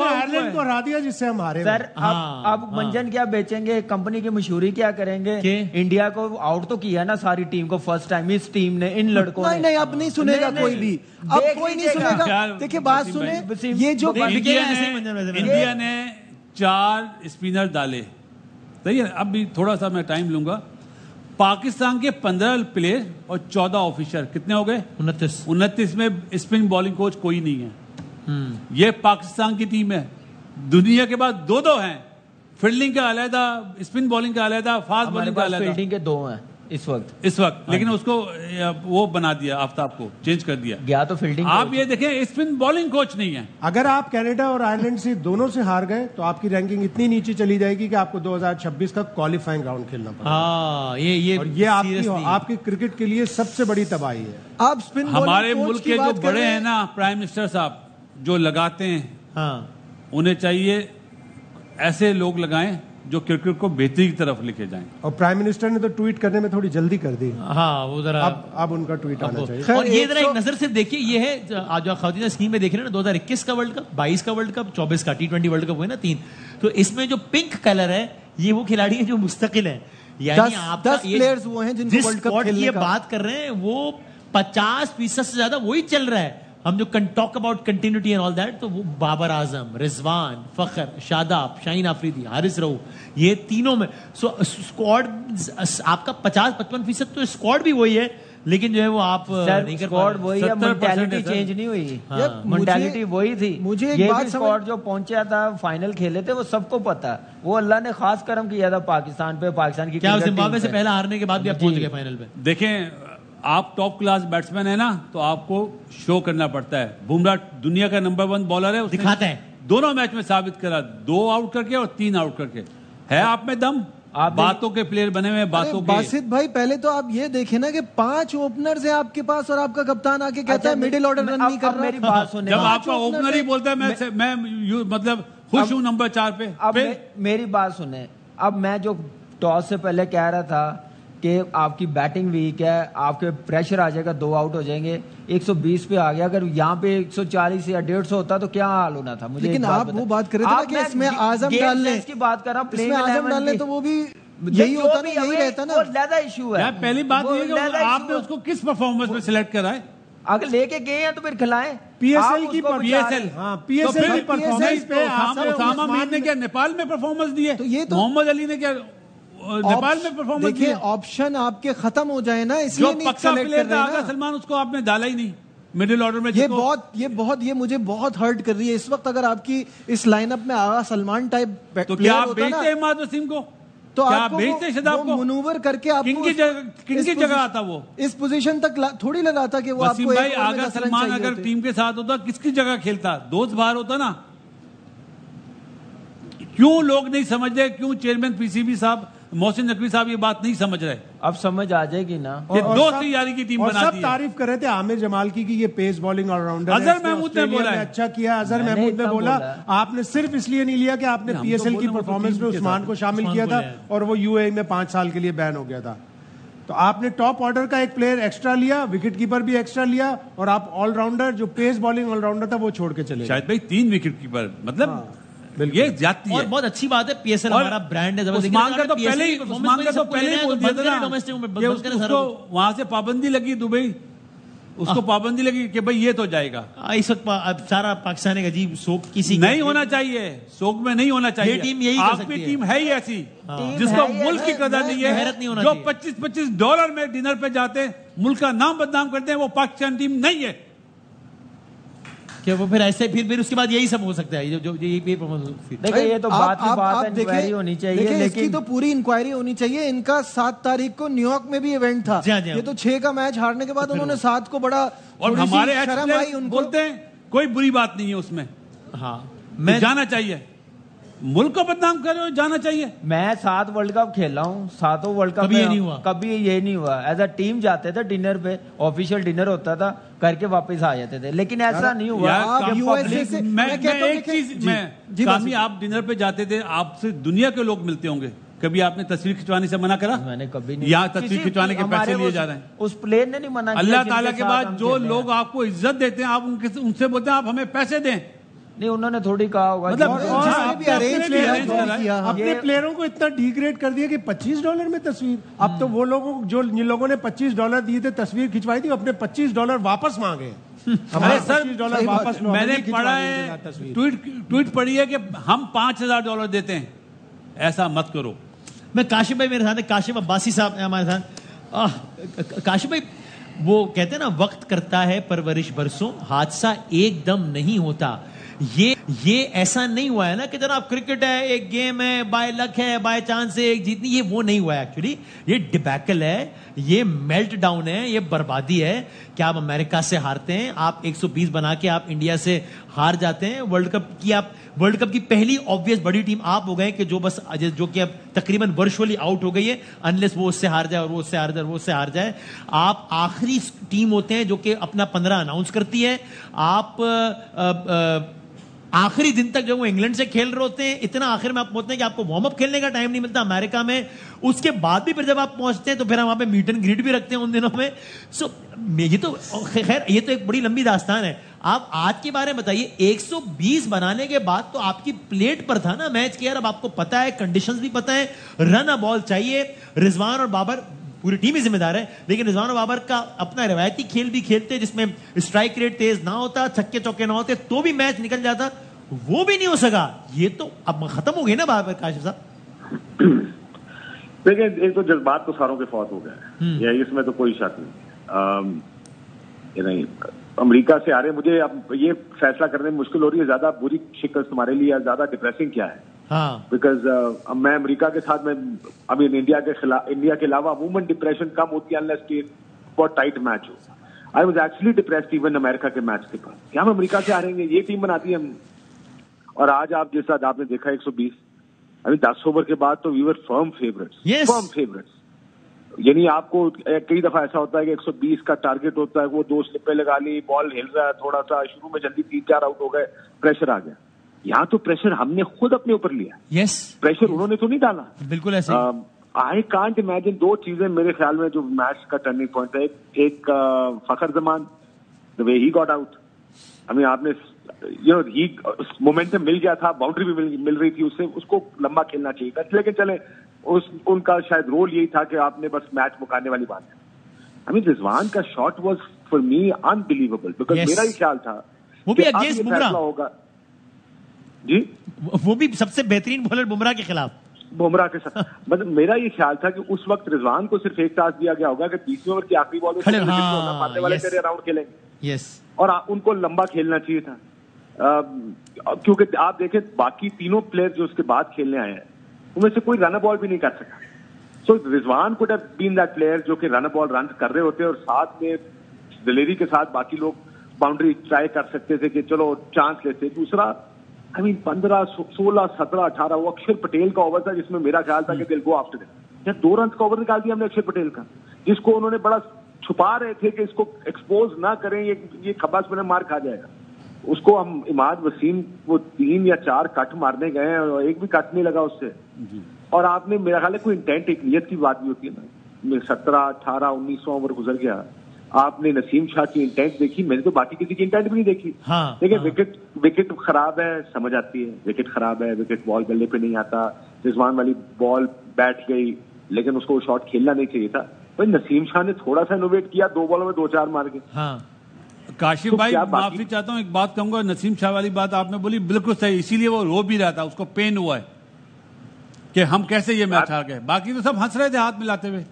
आयरलैंड को हरा दिया जिससे हम हारे। सर अब मंजन क्या बेचेंगे, कंपनी की मशहूरी क्या करेंगे? इंडिया को आउट तो किया ना सारी टीम को फर्स्ट टाइम इस टीम ने, इन लड़कों ने। नहीं, अब नहीं सुनेगा कोई भी, अब कोई नहीं सुनेगा। देखिए बात सुने, ये जो इंडिया ने 4 स्पिनर डाले, सही है। अब भी थोड़ा सा मैं टाइम लूंगा। पाकिस्तान के 15 प्लेयर और 14 ऑफिसर, कितने हो गए? 29 में स्पिन बॉलिंग कोच कोई नहीं है। ये पाकिस्तान की टीम है। दुनिया के बाद 2 हैं, फील्डिंग का अलहदा, स्पिन बॉलिंग का अलहदा, फास्ट बॉलिंग का अलहदा। फील्डिंग के 2 हैं इस वक्त, लेकिन उसको वो बना दिया, आफ्ताब को चेंज कर दिया गया तो फील्डिंग। आप ये देखें, स्पिन बॉलिंग कोच नहीं है। अगर आप कनाडा और आयरलैंड से दोनों से हार गए तो आपकी रैंकिंग इतनी नीचे चली जाएगी कि आपको 2026 का क्वालिफाइंग राउंड खेलना पड़ेगा। ये आपकी क्रिकेट के लिए सबसे बड़ी तबाही है। आप स्पिन हमारे मुल्क के जो बड़े हैं ना, प्राइम मिनिस्टर साहब जो लगाते हैं, उन्हें चाहिए ऐसे लोग लगाएं जो क्रिकेट को बेहतरी की तरफ लेके जाएं। और प्राइम मिनिस्टर ने तो ट्वीट करने में थोड़ी जल्दी कर दी। हाँ, वो जरा अब उनका ट्वीट आना चाहिए। और ये जरा एक नजर से देखिए, ये है आज जो खातिन स्क्रीन में देख रहे हैं ना, 2021 का वर्ल्ड कप, 22 का वर्ल्ड कप, 24 का T20 वर्ल्ड कप हुए ना 3, तो इसमें जो पिंक कलर है ये वो खिलाड़ी है जो मुस्तकिल है, यानी आप 10 प्लेयर्स वो हैं जिनको वर्ल्ड कप खेलने की बात कर रहे हैं, वो 50% से ज्यादा वही चल रहा है। हम जो talk about continuity and all that, तो वो बाबर आजम, रिजवान, फखर, शादाब, शाहीन आफरीदी, हारिस रऊफ, ये तीनों में स्क्वाड आपका 50-55% तो स्क्वाड भी वही है, लेकिन जो है वो आप नहीं कर स्क्वाड वही है, मेंटालिटी चेंज नहीं हुई। मेंटालिटी वही थी। मुझे एक बात स्क्वाड जो पहुंचा था, फाइनल खेले थे, वो सबको पता है। वो अल्लाह ने खास करम किया था पाकिस्तान पे, पाकिस्तान की क्या जिम्बाब्वे से पहले हारने के बाद भी आप पहुंच गए फाइनल पे। देखें, आप टॉप क्लास बैट्समैन है ना, तो आपको शो करना पड़ता है। बुमराह दुनिया का नंबर 1 बॉलर है, दिखाते हैं, दोनों मैच में साबित करा, 2 आउट करके और 3 आउट करके। है आप में दम, आप बातों के प्लेयर बने हुए, बातों के। बासित भाई, पहले तो आप ये देखें ना कि 5 ओपनर्स हैं आपके पास और आपका कप्तान आके कहता है मिडिल ऑर्डर रन नहीं कर रहा। मेरी बात सुने, जब आपका ओपनर ही बोलता है मैं मतलब खुश हूं नंबर 4 पे। अब मेरी बात सुने, अब मैं जो टॉस से पहले कह रहा था कि आपकी बैटिंग वीक है, आपके प्रेशर आ जाएगा, 2 आउट हो जाएंगे, 120 पे आ गया। अगर यहाँ पे 140 या 150 होता तो क्या हाल होना था? मुझे लेकिन आप वो बात कर रहे थे ना कि इसमें आजम डालने की बात कर रहा हूँ, इसमें आजम डालने तो वो भी यही होता ना, यही रहता ना। ज्यादा इशू है। पहली बात ये कि आपने उसको किस परफॉर्मेंस में सिलेक्ट करा है? अगर लेके गए हैं तो फिर खिलाएं। पीएसएल की परफॉर्मेंस पे उसामा मीर ने क्या नेपाल में परफॉर्मेंस दी है? मोहम्मद अली ने क्या नेपाल में परफॉर्मेंस? देखिए, ऑप्शन आपके खत्म हो जाए ना, इसलिए नहीं सेलेक्ट कर रहे हैं। सलमान, उसको आपने डाला ही नहीं मिडिल ऑर्डर में। ये मुझे बहुत हर्ट कर रही है इस वक्त। अगर आपकी इस लाइनअप में आगा सलमान टाइप तो क्या आप बेचते हैं इमाद वसीम को? तो क्या आप बेचते शदाब को? मनूवर करके आप किन की जगह आता वो? इस पोजीशन तक थोड़ी लगा था कि वो वसीम आपको भाई, आगा सलमान अगर टीम के साथ होता, किसकी जगह खेलता? दोस्त बाहर होता ना। क्यों लोग नहीं समझ रहे? क्यों चेयरमैन पीसीबी साहब, मोहसिन नकवी साहब ये बात नहीं समझ रहे? अब समझ आ जाएगी ना। ये दोस्ती यारी की टीम बना दी है। तारीफ कर रहे थे आमिर जमाल की कि ये pace bowling allrounder Azhar Mahmood ने बोला है, अच्छा किया। अजहर महमूद ने बोला, आपने सिर्फ इसलिए नहीं लिया कि आपने पीएसएल की परफॉर्मेंस में उस्मान को शामिल किया था और वो यूएई में 5 साल के लिए बैन हो गया था। तो आपने टॉप ऑर्डर का एक प्लेयर एक्स्ट्रा लिया, विकेट कीपर भी एक्स्ट्रा लिया, और आप ऑलराउंडर जो पेस बॉलिंग ऑलराउंडर था वो छोड़ के चले। शायद भाई 3 विकेट कीपर, मतलब ये जाती है। और बहुत अच्छी बात है, पीएसएल हमारा ब्रांड है। उस्मान का तो पहले ही बोल दिया था ना कि उसको वहां से पाबंदी लगी दुबई उसको पाबंदी लगी कि भाई ये तो जाएगा। इस वक्त अब सारा पाकिस्तान एक अजीब शोक किसी नहीं होना चाहिए, शोक में नहीं होना चाहिए। ये टीम यही कर सकती आपकी है। टीम है ही ऐसी जिसको मुल्क की कदर नहीं है, हैरत नहीं होना जो चाहिए। $25 में डिनर पे जाते मुल्क का नाम बदनाम करते हैं, वो पाकिस्तान टीम नहीं है। कि वो फिर ऐसे फिर उसके बाद यही सब हो सकता है। जो ये देखिए ये तो बात की बात है, इंक्वायरी होनी चाहिए, देखिए इसकी लेकिन तो पूरी इंक्वायरी होनी चाहिए। इनका 7 तारीख को न्यूयॉर्क में भी इवेंट था। जी हाँ, जी हाँ। ये तो 6 का मैच हारने के बाद उन्होंने 7 को बड़ा और थोड़ी सी हमारे शर्म आई उनको। बोलते हैं कोई बुरी बात नहीं है उसमें, हाँ मैं जाना चाहिए, मुल्क को बदनाम कर रहे हो, जाना चाहिए। मैं 7 वर्ल्ड कप खेला हूँ, 7 वर्ल्ड कप कभी ये नहीं हुआ। कभी ये नहीं हुआ। एज अ टीम जाते थे डिनर पे, ऑफिशियल डिनर होता था, करके वापस आ जाते थे, लेकिन ऐसा नहीं हुआ। यार, आप काफी USA पब्लिक- से- मैं कहता हूं एक कि- चीज मैं जी, कामी, बस- आप डिनर पे जाते थे, आपसे दुनिया के लोग मिलते होंगे, कभी आपने तस्वीर खिंचवाने से मना करा? मैंने कभी नहीं। यहाँ तस्वीर किसी- खिंचवाने के हमारे पैसे लिए उस- जा रहे हैं। उस प्लेयर ने नहीं मना किया। अल्लाह जिनके ताला के साथ बाद हम जो खेले हैं। लोग आपको इज्जत देते हैं, आप उनसे बोलते हैं आप हमें पैसे दें। नहीं, उन्होंने थोड़ी कहा होगा मतलब कि- और जिसने आपने भी अपने arrange लिए किया, arrange जो करा है। किया, अपने ये- प्लेयरों को इतना डिग्रेड कर दिया कि $25 में तस्वीर। अब तो वो लोगों जो जिन लोगों ने $25 दिए थे, तस्वीर खिंचवाई थी, अपने $25 वापस मांगे। हमारे अरे सर, $25 वापस लो, मैंने हमें खिंचवा पढ़ा देंगे है, तस्वीर। ट्वीट पढ़ी है कि हम $5,000 देते हैं, ऐसा मत करो। मैं काशिफ भाई मेरे साथ है, काशिफ अब्बासी साहब हैं हमारे साथ। काशिफ भाई वो कहते हैं ना, वक्त करता है परवरिश बरसों, हादसा एकदम नहीं होता। ये ऐसा नहीं हुआ है ना कि जनाब क्रिकेट है, एक गेम है, बाय लक है, बाय चांस है एक जीतनी, ये वो नहीं हुआ है। एक्चुअली ये डिबैकल है, ये मेल्ट डाउन है, ये बर्बादी है कि आप अमेरिका से हारते हैं, आप 120 बना के आप इंडिया से हार जाते हैं। वर्ल्ड कप की पहली ऑब्वियस बड़ी टीम आप हो गए कि जो कि अब तकरीबन वर्चुअली आउट हो गई है, अनलेस वो उससे हार जाए और वो उससे हार जाए, वो उससे हार जाए। आप आखिरी टीम होते हैं जो कि अपना 15 अनाउंस करती है। आप आखिरी दिन तक जब वो इंग्लैंड से खेल रहे होते हैं, इतना आखिर में आप पहुंचते हैं कि आपको वार्म अप खेलने का टाइम नहीं मिलता अमेरिका में। उसके बाद भी फिर जब आप पहुंचते हैं तो फिर हम वहां पे मीट एंड ग्रीट भी रखते हैं उन दिनों में। सो ये तो खैर ये तो एक बड़ी लंबी दास्तान है। आप आज के बारे में बताइए, 120 बनाने के बाद तो आपकी प्लेट पर था ना मैच के, यार अब आपको पता है, कंडीशंस भी पता है, रन अ बॉल चाहिए। रिजवान और बाबर, पूरी टीम ही जिम्मेदार है, लेकिन रिजवान और बाबर का अपना रिवायती खेल भी खेलते जिसमें स्ट्राइक रेट तेज ना होता, छक्के चौके ना होते, तो भी मैच निकल जाता। वो भी नहीं हो सका। ये तो अब खत्म हो गई ना बाबर। काशिफ साहब देखिए, एक तो जज्बात तो सारों के फौत हो गए, या इसमें तो कोई शक नहीं। ये नहीं, अमेरिका से आ रहे, मुझे अब ये फैसला करने में मुश्किल हो रही है, ज्यादा बुरी शिकस्त तुम्हारे लिए या ज्यादा डिप्रेसिंग क्या है। हाँ, बिकॉज मैं अमेरिका के साथ में अभी इंडिया के अलावा अमूमन डिप्रेशन कम होती है अनलेस कि बहुत टाइट मैच हो। I was actually depressed even America के मैच के बाद, क्या हम अमेरिका से आ रहे हैं, ये टीम बनाती है हम। और आज आप जिस साथ आपने देखा 120, अभी 10 ओवर के बाद तो we were firm favourites. Yes. Firm favourites यानी आपको कई दफा ऐसा होता है कि 120 का टारगेट होता है, वो 2 स्लिपें लगा ली, बॉल हिल रहा है थोड़ा सा, शुरू में जल्दी 3-4 आउट हो गए, प्रेशर आ गया। यहाँ तो प्रेशर हमने खुद अपने ऊपर लिया, यस, प्रेशर उन्होंने तो नहीं डाला। बिल्कुल ऐसे। आई कांट इमेजिन, 2 चीजें मेरे ख्याल में जो मैच का टर्निंग पॉइंट है, एक Fakhar Zaman, the way he got out. हमें आपने ही मोमेंटम मिल गया था, बाउंड्री भी मिल रही थी उससे, उसको लंबा खेलना चाहिए था, लेकिन चले उनका शायद रोल यही था कि आपने बस मैच मुकाने वाली बात है। आई मीन रिजवान का shot was for me unbelievable, because मेरा ही ख्याल था वो भी कि अब अगेंस्ट ये बुमराह फैसला होगा जी, वो भी सबसे बेहतरीन बॉलर बुमराह के खिलाफ, बुमराह के साथ। मतलब मेरा ये ख्याल था कि उस वक्त रिजवान को सिर्फ एक टास्क दिया गया होगा कि 20वें ओवर की आखिरी बॉल में मारने वाले तेरे राउंड खेलेंगे, यस, और उनको लंबा खेलना चाहिए था। क्योंकि आप देखें बाकी तीनों प्लेयर जो उसके बाद खेलने आए हैं, उनमें से कोई रन बॉल भी नहीं कर सका। So Rizwan could have been that player जो कि रन बॉल रन कर रहे होते और साथ में दिलेरी के साथ बाकी लोग बाउंड्री ट्राई कर सकते थे कि चलो चांस लेते। दूसरा, आई मीन 15, 16, 17, 18 वो अक्षर पटेल का ओवर था जिसमें मेरा ख्याल था कि दिल गो आफ्टर इट। या 2 रन का ओवर निकाल दिया हमने अक्षर पटेल का, जिसको उन्होंने बड़ा छुपा रहे थे कि इसको एक्सपोज ना करें, ये खब्बास में मार खा जाएगा। उसको हम इमाद वसीम वो 3 या 4 कट मारने गए और एक भी कट नहीं लगा उससे। और आपने मेरा ख्याल है कोई इंटेंट, एक नियत की बात भी होती है ना। 17, 18, 19 ओवर गुजर गया, आपने नसीम शाह की इंटेंट देखी, मैंने तो बाकी किसी की इंटेंट भी नहीं देखी। हाँ, देखिए हाँ। विकेट खराब है, समझ आती है, विकेट खराब है, विकेट बॉल गले पे नहीं आता, रिजवान वाली बॉल बैठ गई, लेकिन उसको शॉट खेलना नहीं चाहिए था। भाई नसीम शाह ने थोड़ा सा इनोवेट किया, 2 बॉलों में 2-4 मार के। हाँ काशिफ तो भाई क्या माफी चाहता हूँ, एक बात कहूंगा, नसीम शाह वाली बात आपने बोली बिल्कुल सही, इसीलिए वो रो भी रहा था, उसको पेन हुआ है कि हम कैसे ये मैच हार गए। बाकी तो सब हंस रहे थे हाथ मिलाते हुए।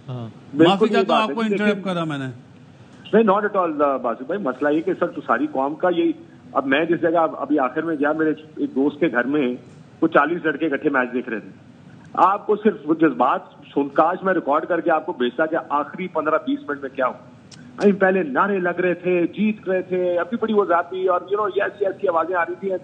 माफी चाहता हूँ, आपको इंटरप्ट करा मैंने। नहीं, नॉट एट ऑल बासु भाई, मसला ये कि सर तो सारी कौम का यही। अब मैं जिस जगह अभी आखिर में गया, मेरे एक दोस्त के घर में वो 40 लड़के इकट्ठे मैच देख रहे थे। आपको सिर्फ वो जज्बात काश मैं रिकॉर्ड करके आपको भेजता कि आखिरी 15-20 मिनट में क्या हो। अभी पहले नारे लग रहे थे, जीत रहे थे, अभी बड़ी वजाती और यस यस की आवाजें आ रही थी।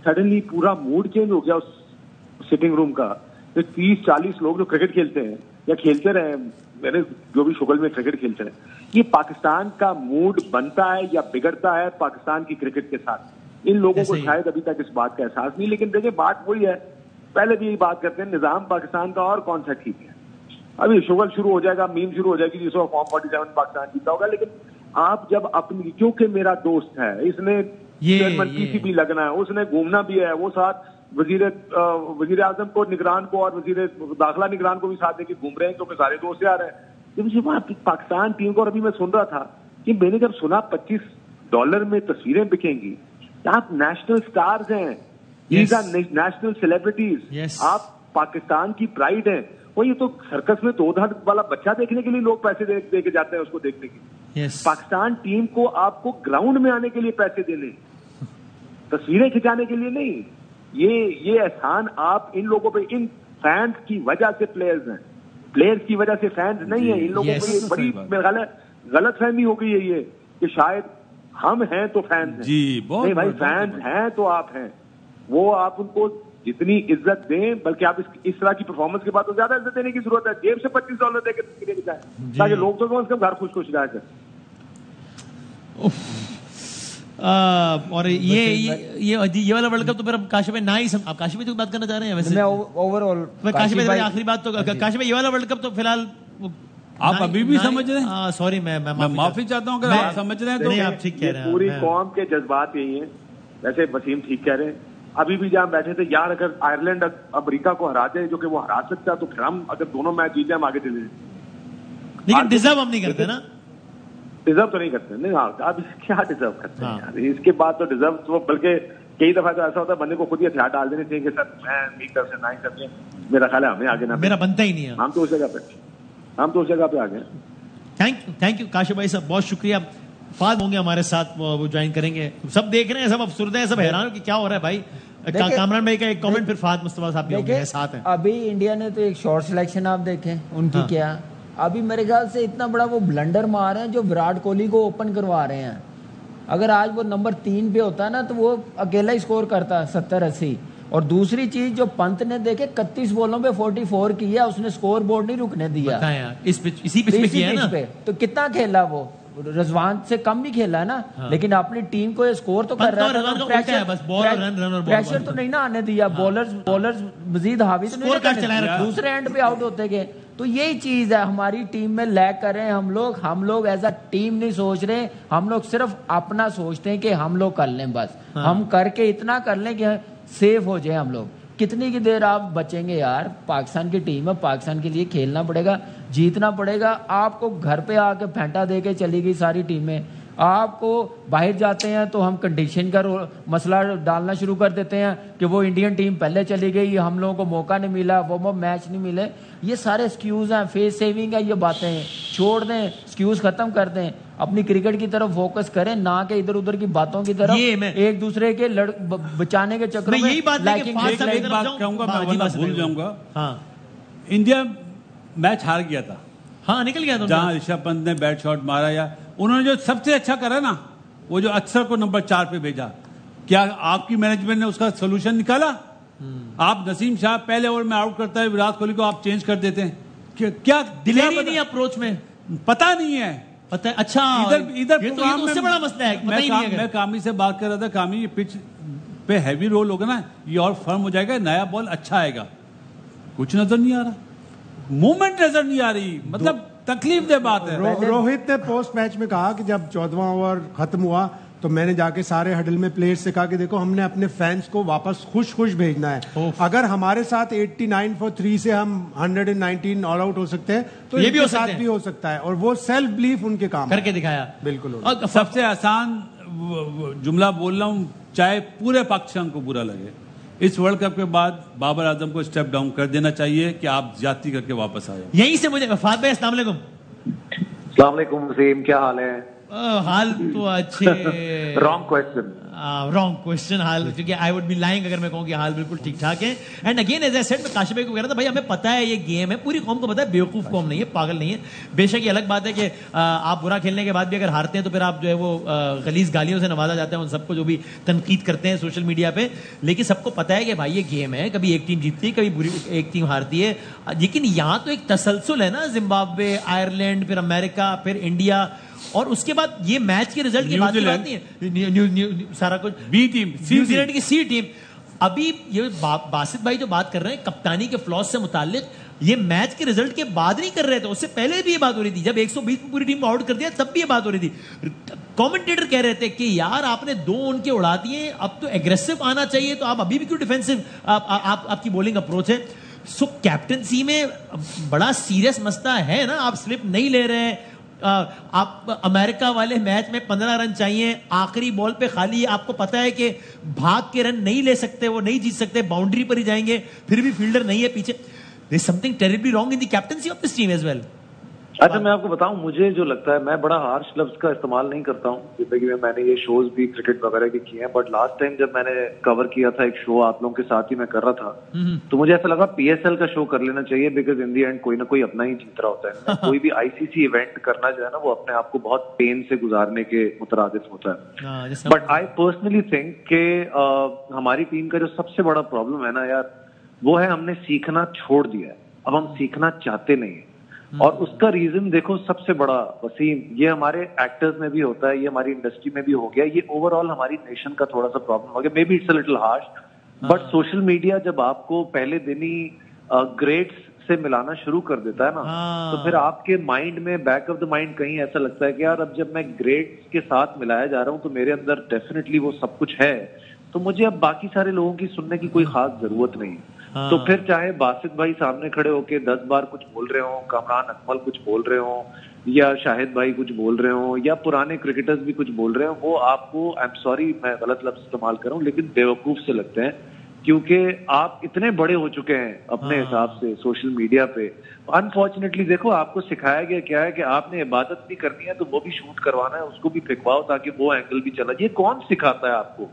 सडनली पूरा मूड चेंज हो गया उस सिटिंग रूम का। तो 30-40 लोग जो क्रिकेट खेलते हैं या खेलते रहे, मेरे जो भी शुगल में क्रिकेट खेलते हैं, ये पाकिस्तान का मूड बनता है या बिगड़ता है पाकिस्तान की क्रिकेट के साथ। इन लोगों को शायद अभी तक इस बात का एहसास नहीं, लेकिन देखिए बात वही है, पहले भी यही बात करते हैं, निजाम पाकिस्तान का और कौन सा ठीक है। अभी शुगल शुरू हो जाएगा, मीम शुरू हो जाएगी, जिसको फॉर्म 47 पाकिस्तान जीता होगा। लेकिन आप जब अपनी, क्योंकि मेरा दोस्त है, इसने चेयरमैन पीसीबी लगना है, उसने घूमना भी है, वो साथ वजीर आजम को, निगरान को और वजीर दाखिला निगरान को भी साथ लेके घूम रहे हैं, क्योंकि सारे दोस्त आ रहे हैं। जब पाकिस्तान टीम को, और अभी मैं सुन रहा था कि मैंने जब सुना $25 में तस्वीरें बिकेंगी, आप नेशनल स्टार्स हैं, दीज आर नेशनल सेलिब्रिटीज, आप पाकिस्तान की प्राइड हैं। वो ये तो सर्कस में 2 धाड़ वाला बच्चा देखने के लिए लोग पैसे दे के जाते हैं उसको देखने के लिए। पाकिस्तान टीम को आपको ग्राउंड में आने के लिए पैसे देने, तस्वीरें खिंचाने के लिए नहीं। ये एहसान आप इन लोगों पे, इन फैंस की वजह से प्लेयर्स हैं, प्लेयर्स की वजह से फैंस नहीं है। इन लोगों को ये बड़ी मेरे ख्याल है गलतफहमी हो गई है ये कि शायद हम हैं तो फैंस हैं। नहीं भाई, फैंस हैं तो आप हैं। वो आप उनको जितनी इज्जत दें, बल्कि आप इस तरह की परफॉर्मेंस के बाद तो ज्यादा इज्जत देने की जरूरत है। जेब से $25 देके तस्वीरें जाए ताकि लोग तो कम से कम घर खुश खुश जाए। और ये वाला वर्ल्ड कप तो फिर अब काशिफ भाई ना ही आप काशिफ भाई तो बात करना चाह रहे हैं वैसे। मैं ओवरऑल काशिफ भाई आखिरी बात तो काशिफ भाई, ये वाला वर्ल्ड कप तो फिलहाल आप अभी भी समझ रहे हैं। सॉरी, मैं माफी चाहता हूँ अगर आप समझ रहे हैं तो। नहीं, आप ठीक कह रहे हैं। पूरी कौम के जज्बात यही हैं। वैसे वसीम ठीक कह रहे हैं, अभी भी जहां बैठे थे यार, अगर आयरलैंड अमेरिका को हरा दे, जो कि वो हरा सकता है, तो फिर हम अगर दोनों मैच जीते हम आगे चले जाए। लेकिन डिजर्व हम नहीं करते ना, डिजर्व तो नहीं करते। नहीं, आप क्या डिजर्व करते हैं यार, इसके बाद तो डिजर्व तो, बल्कि कई दफा तो ऐसा होता है बंदे को खुद ही हथियार डाल देने चाहिए कि सर मैं मेरी तरफ से ना ही करिए, मेरा ख्याल है हमें आगे ना, मेरा बनता ही नहीं है। हम तो उस जगह पे आ गए। थैंक यू काशिफ भाई साहब, बहुत शुक्रिया। फाद होंगे हमारे साथ, वो ज्वाइन करेंगे। सब देख रहे हैं, सब अफसुर्दे हैं, सब हैरान कि क्या हो रहा है भाई। कामरान भाई का एक कमेंट, फिर फाद मुस्तफा साहब भी होंगे साथ हैं। अभी इंडिया ने तो एक शॉर्ट सिलेक्शन आप देखें उनकी क्या, अभी मेरे ख्याल से इतना बड़ा वो ब्लंडर मार रहे हैं जो विराट कोहली को ओपन करवा रहे हैं। अगर आज वो नंबर 3 पे होता है ना, तो वो अकेला ही स्कोर करता 70-80। और दूसरी चीज, जो पंत ने देखे 31 बॉलों पे 44 किया, उसने स्कोर बोर्ड नहीं रुकने दिया। इसी पिच पे किया है ना, तो कितना खेला वो, रिजवान से कम भी खेला है ना। लेकिन अपनी टीम को ये स्कोर तो कर रहा है, प्रेशर तो नहीं ना आने दिया। बॉलर्स मजीद हावी तो नहीं, दूसरे एंड पे आउट होते गए। तो यही चीज है, हमारी टीम में लैग कर रहे हैं हम लोग एज अ टीम नहीं सोच रहे, हम लोग सिर्फ अपना सोचते हैं कि हम लोग कर लें बस। हम करके इतना कर लें कि सेफ हो जाए हम लोग। कितनी की देर आप बचेंगे यार, पाकिस्तान की टीम है, पाकिस्तान के लिए खेलना पड़ेगा, जीतना पड़ेगा। आपको घर पे आके फेंटा दे के चली गई सारी टीमें, आपको बाहर जाते हैं तो हम कंडीशन का मसला डालना शुरू कर देते हैं कि वो इंडियन टीम पहले चली गई, हम लोगों को मौका नहीं मिला, वो मैच नहीं मिले। ये सारे एक्सक्यूज हैं, फेस सेविंग है, ये बातें छोड़ दें, एक्सक्यूज खत्म कर दें, अपनी क्रिकेट की तरफ फोकस करें, ना कि इधर उधर की बातों की तरफ, एक दूसरे के बचाने के चक्कर में। यही बात कहूंगा, मैं भूल जाऊंगा। इंडिया मैच हार गया था, हाँ निकल गया था, जहां ऋषभ पंत ने बैट शॉट मारा, या उन्होंने जो सबसे अच्छा करा ना, वो जो अक्षर को नंबर 4 पे भेजा, क्या आपकी मैनेजमेंट ने उसका सोल्यूशन निकाला? आप नसीम शाह पहले ओवर में आउट करता है, विराट कोहली को आप चेंज कर देते हैं, क्या डिलीवरी नहीं अप्रोच में पता नहीं है, पता है। अच्छा, इधर ये तो उससे बड़ा मसला है, पता ही नहीं है। मैं कामी से बात कर रहा था, कामी ये पिच पे हैवी रोल होगा ना, ये और फर्म हो जाएगा, नया बॉल अच्छा आएगा। कुछ नजर नहीं आ रहा, मूवमेंट नजर नहीं आ रही, मतलब तकलीफ दे बात है। रोहित ने पोस्ट मैच में कहा कि जब 14वां ओवर खत्म हुआ तो मैंने जाके सारे हडल में प्लेयर्स से कहा कि देखो हमने अपने फैंस को वापस खुश भेजना है। अगर हमारे साथ 89 for 3 से हम 119 ऑल आउट हो सकते हैं तो ये भी हो सकता है और वो सेल्फ बिलीफ उनके काम करके दिखाया। बिल्कुल। सबसे आसान जुमला बोल रहा हूं, चाहे पूरे पाकिस्तान को बुरा लगे, इस वर्ल्ड कप के बाद बाबर आजम को स्टेप डाउन कर देना चाहिए कि आप जाती करके वापस आए। यहीं से मुझे फाद भाई अस्सलाम वालेकुम। अस्सलाम वालेकुम वसीम, क्या हाल है? हाल तो अच्छे। रॉन्ग क्वेश्चन हाल, क्योंकि आई वुड बी लाइंग अगर मैं कहूं कि हाल बिल्कुल ठीक ठाक है। And again as I said, मैं काशिफ भाई को कह रहा था भाई हमें पता है ये गेम है, पूरी कौम को पता है, बेवकूफ कौम नहीं है, पागल नहीं है। बेशक ये अलग बात है कि आप बुरा खेलने के बाद भी अगर हारते हैं तो फिर आप जो है वो गलीज गालियों से नवाजा जाता है उन सबको जो भी तनकीद करते हैं सोशल मीडिया पे। लेकिन सबको पता है कि भाई ये गेम है, कभी एक टीम जीतती है, कभी बुरी एक टीम हारती है। लेकिन यहाँ तो एक तसलसल है ना, जिम्बाब्वे, आयरलैंड, फिर अमेरिका, फिर इंडिया, और उसके बाद ये मैच के रिजल्ट की बात नहीं है, सारा कुछ बी टीम, न्यूजीलैंड की सी टीम। अभी ये बासित भाई जो बात कर रहे हैं कप्तानी के फ्लॉज से मुतालिक, ये मैच के रिजल्ट के बाद नहीं कर रहे थे, उससे पहले भी ये बात हो रही थी। जब 120 में पूरी टीम को आउट कर दिया तब भी ये बात हो रही थी। कमेंटेटर कह रहे थे कि यार आपने 2 उनके उड़ा दिए, अब तो एग्रेसिव आना चाहिए, तो आप अभी भी क्यों डिफेंसिव आपकी बॉलिंग अप्रोच है। सो कैप्टनसी में बड़ा सीरियस मसला है ना, आप स्लिप नहीं ले रहे हैं। आप अमेरिका वाले मैच में 15 रन चाहिए, आखिरी बॉल पे खाली, आपको पता है कि भाग के रन नहीं ले सकते, वो नहीं जीत सकते, बाउंड्री पर ही जाएंगे, फिर भी फील्डर नहीं है पीछे। There is something terribly wrong in the captaincy of this team as well. अच्छा, मैं आपको बताऊं, मुझे जो लगता है, मैं बड़ा हार्श लफ्ज का इस्तेमाल नहीं करता हूं, जिंदगी में मैंने ये शोज भी क्रिकेट वगैरह के किए हैं, बट लास्ट टाइम जब मैंने कवर किया था एक शो आप लोगों के साथ ही मैं कर रहा था, तो मुझे ऐसा लगा PSL का शो कर लेना चाहिए, बिकॉज इन दी एंड कोई ना कोई अपना ही जीत रहा होता है। कोई भी ICC इवेंट करना जो है ना, वो अपने आप को बहुत पेन से गुजारने के मुतरादिफ होता है। बट आई पर्सनली थिंक कि हमारी टीम का जो सबसे बड़ा प्रॉब्लम है ना यार, वो है हमने सीखना छोड़ दिया है, अब हम सीखना चाहते नहीं है। और उसका रीजन देखो सबसे बड़ा वसीम, ये हमारे एक्टर्स में भी होता है, ये हमारी इंडस्ट्री में भी हो गया, ये ओवरऑल हमारी नेशन का थोड़ा सा प्रॉब्लम हो गया। May be it's a little harsh, but social media जब आपको पहले दिन ही ग्रेड्स से मिलाना शुरू कर देता है ना, तो फिर आपके माइंड में, बैक ऑफ द माइंड कहीं ऐसा लगता है कि यार अब जब मैं ग्रेड्स के साथ मिलाया जा रहा हूँ तो मेरे अंदर डेफिनेटली वो सब कुछ है, तो मुझे अब बाकी सारे लोगों की सुनने की कोई खास जरूरत नहीं। तो फिर चाहे बासित भाई सामने खड़े होके 10 बार कुछ बोल रहे हो, कामरान अकमल कुछ बोल रहे हो, या शाहिद भाई कुछ बोल रहे हो, या पुराने क्रिकेटर्स भी कुछ बोल रहे हो, वो आपको, आई एम सॉरी मैं गलत लफ्ज इस्तेमाल करूं, लेकिन बेवकूफ से लगते हैं, क्योंकि आप इतने बड़े हो चुके हैं अपने हिसाब से सोशल मीडिया पे। अनफॉर्चुनेटली देखो, आपको सिखाया गया क्या है कि आपने इबादत भी करनी है तो वो भी शूट करवाना है, उसको भी फेंकवाओ ताकि वो एंगल भी चला। ये कौन सिखाता है आपको?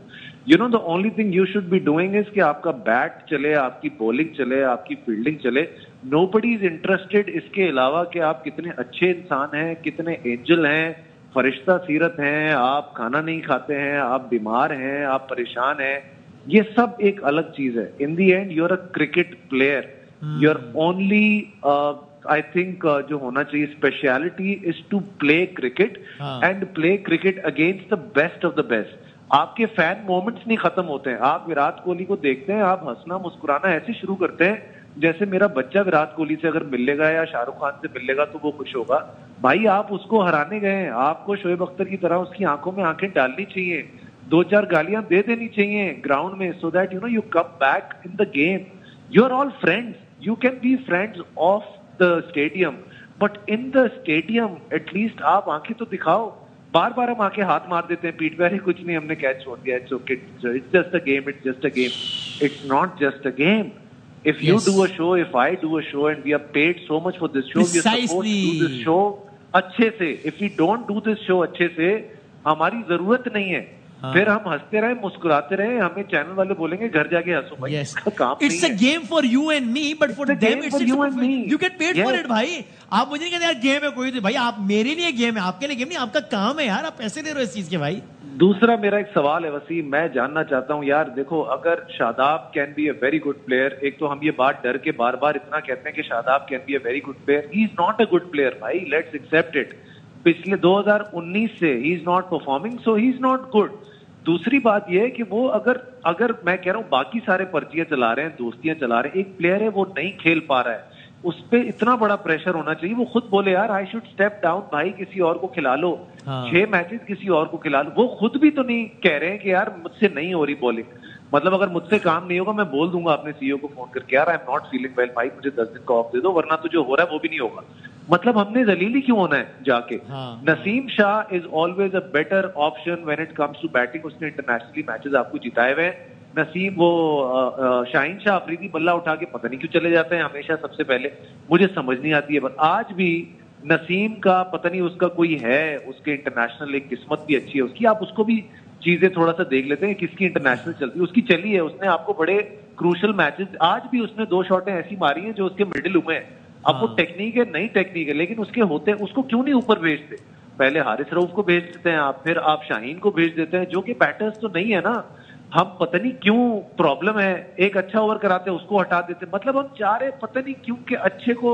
You know, the only thing you should be doing is कि आपका बैट चले, आपकी बॉलिंग चले, आपकी फील्डिंग चले। नोबडी इज इंटरेस्टेड इसके अलावा कि आप कितने अच्छे इंसान हैं, कितने एंजल हैं, फरिश्ता सीरत हैं, आप खाना नहीं खाते हैं, आप बीमार हैं, आप परेशान हैं, ये सब एक अलग चीज है। In the end you are a cricket player, you are only, I think जो होना चाहिए speciality is to play cricket and play cricket against the best of the best. आपके फैन मोमेंट्स नहीं खत्म होते हैं। आप विराट कोहली को देखते हैं, आप हंसना मुस्कुराना ऐसे शुरू करते हैं जैसे मेरा बच्चा विराट कोहली से अगर मिल लेगा या शाहरुख खान से मिल लेगा तो वो खुश होगा। भाई आप उसको हराने गए हैं, आपको शोएब अख्तर की तरह उसकी आंखों में आंखें डालनी चाहिए, 2-4 गालियां दे देनी चाहिए ग्राउंड में, so that you know you come back in the game. You are all friends, you can be friends of the stadium, but in the stadium at least आप आंखें तो दिखाओ। बार बार हम आके हाथ मार देते हैं पीठ पे, अरे कुछ नहीं हमने कैच छोड़ दिया, it's okay, it's just a game, it's just a game. It's not just a game. If you do a show, if I do a show and we are paid so much for this show, we are supposed to do this show अच्छे से। If we don't do this show अच्छे से, हमारी जरूरत नहीं है। फिर हम हंसते रहे, मुस्कुराते रहे, हमें चैनल वाले बोलेंगे घर जाके हंसो भाई, इसका काम It's a game for you and me, but for them it's you and me. You get paid for it भाई। आप मुझे नहीं कहते यार गेम है कोई, तो भाई आप मेरे लिए गेम है, आपके लिए गेम नहीं, आपका काम है यार, आप पैसे दे रहे हो इस चीज के भाई। दूसरा मेरा एक सवाल है वसीम, मैं जानना चाहता हूं यार, देखो अगर Shadab can be a very good player, एक तो हम ये बात डर के बार बार इतना कहते हैं कि Shadab can be a very good player, he is not a good player भाई, लेट्स एक्सेप्ट इट। पिछले 2019 से he is not performing, so he is not good. दूसरी बात यह है कि वो अगर मैं कह रहा हूं बाकी सारे पर्चियां चला रहे हैं, दोस्तियां चला रहे हैं, एक प्लेयर है वो नहीं खेल पा रहा है, उस पे इतना बड़ा प्रेशर होना चाहिए। वो खुद बोले यार आई शुड स्टेप डाउन भाई, किसी और को खिला लो, 6 मैचेस किसी और को खिला लो। वो खुद भी तो नहीं कह रहे हैं कि यार मुझसे नहीं हो रही बॉलिंग, मतलब अगर मुझसे काम नहीं होगा मैं बोल दूंगा अपने सीईओ को फोन करके यार I am not feeling well भाई, मुझे 10 दिन का ऑफ दे दो, वरना तो जो हो रहा है वो भी नहीं होगा। मतलब हमने जलीली क्यों होना है जाके। Naseem Shah is always a better option when it comes to batting. उसने इंटरनेशनली मैचेस आपको जिताए हुए हैं। नसीम वो शाहीन शाह अफरीदी बल्ला उठा के पता नहीं क्यों चले जाते हैं हमेशा सबसे पहले, मुझे समझ नहीं आती है। बस आज भी नसीम का पता नहीं उसका कोई है, उसके इंटरनेशनल एक किस्मत भी अच्छी है उसकी, आप उसको भी चीजें थोड़ा सा देख लेते हैं किसकी इंटरनेशनल चलती है, उसकी चली है। उसने आपको बड़े क्रूशल मैचेस, आज भी उसने 2 शॉटें ऐसी मारी हैं जो उसके मिडिल हुए हैं। अब वो टेक्निक है, नई टेक्निक है, लेकिन उसके होते हैं उसको क्यों नहीं ऊपर भेजते। पहले हारिस रऊफ को भेज देते हैं आप, फिर आप शाहीन को भेज देते हैं जो कि बैटर्स तो नहीं है ना। हम पता नहीं क्यों प्रॉब्लम है, एक अच्छा ओवर कराते हैं उसको हटा देते, मतलब हम चाह रहे पता नहीं क्यों कि अच्छे को,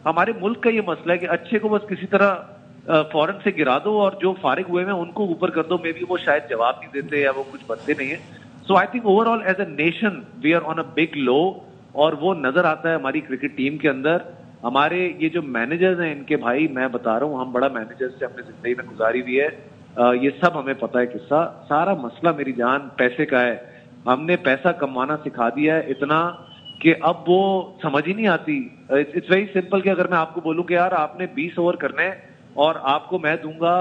हमारे मुल्क का ये मसला है कि अच्छे को बस किसी तरह फौरन से गिरा दो और जो फारिग हुए हैं उनको ऊपर कर दो। मे बी वो शायद जवाब नहीं देते या वो कुछ बनते नहीं है। So I think overall as a nation we are on a big low, और वो नजर आता है हमारी क्रिकेट टीम के अंदर। हमारे ये जो मैनेजर्स हैं इनके, भाई मैं बता रहा हूँ, हम बड़ा मैनेजर्स से अपनी जिंदगी में गुजारी हुई है, ये सब हमें पता है किस्सा। सारा मसला मेरी जान पैसे का है। हमने पैसा कमाना सिखा दिया है इतना कि अब वो समझ ही नहीं आती। इट्स वेरी सिंपल कि अगर मैं आपको बोलूं कि यार आपने 20 ओवर करने हैं और आपको मैं दूंगा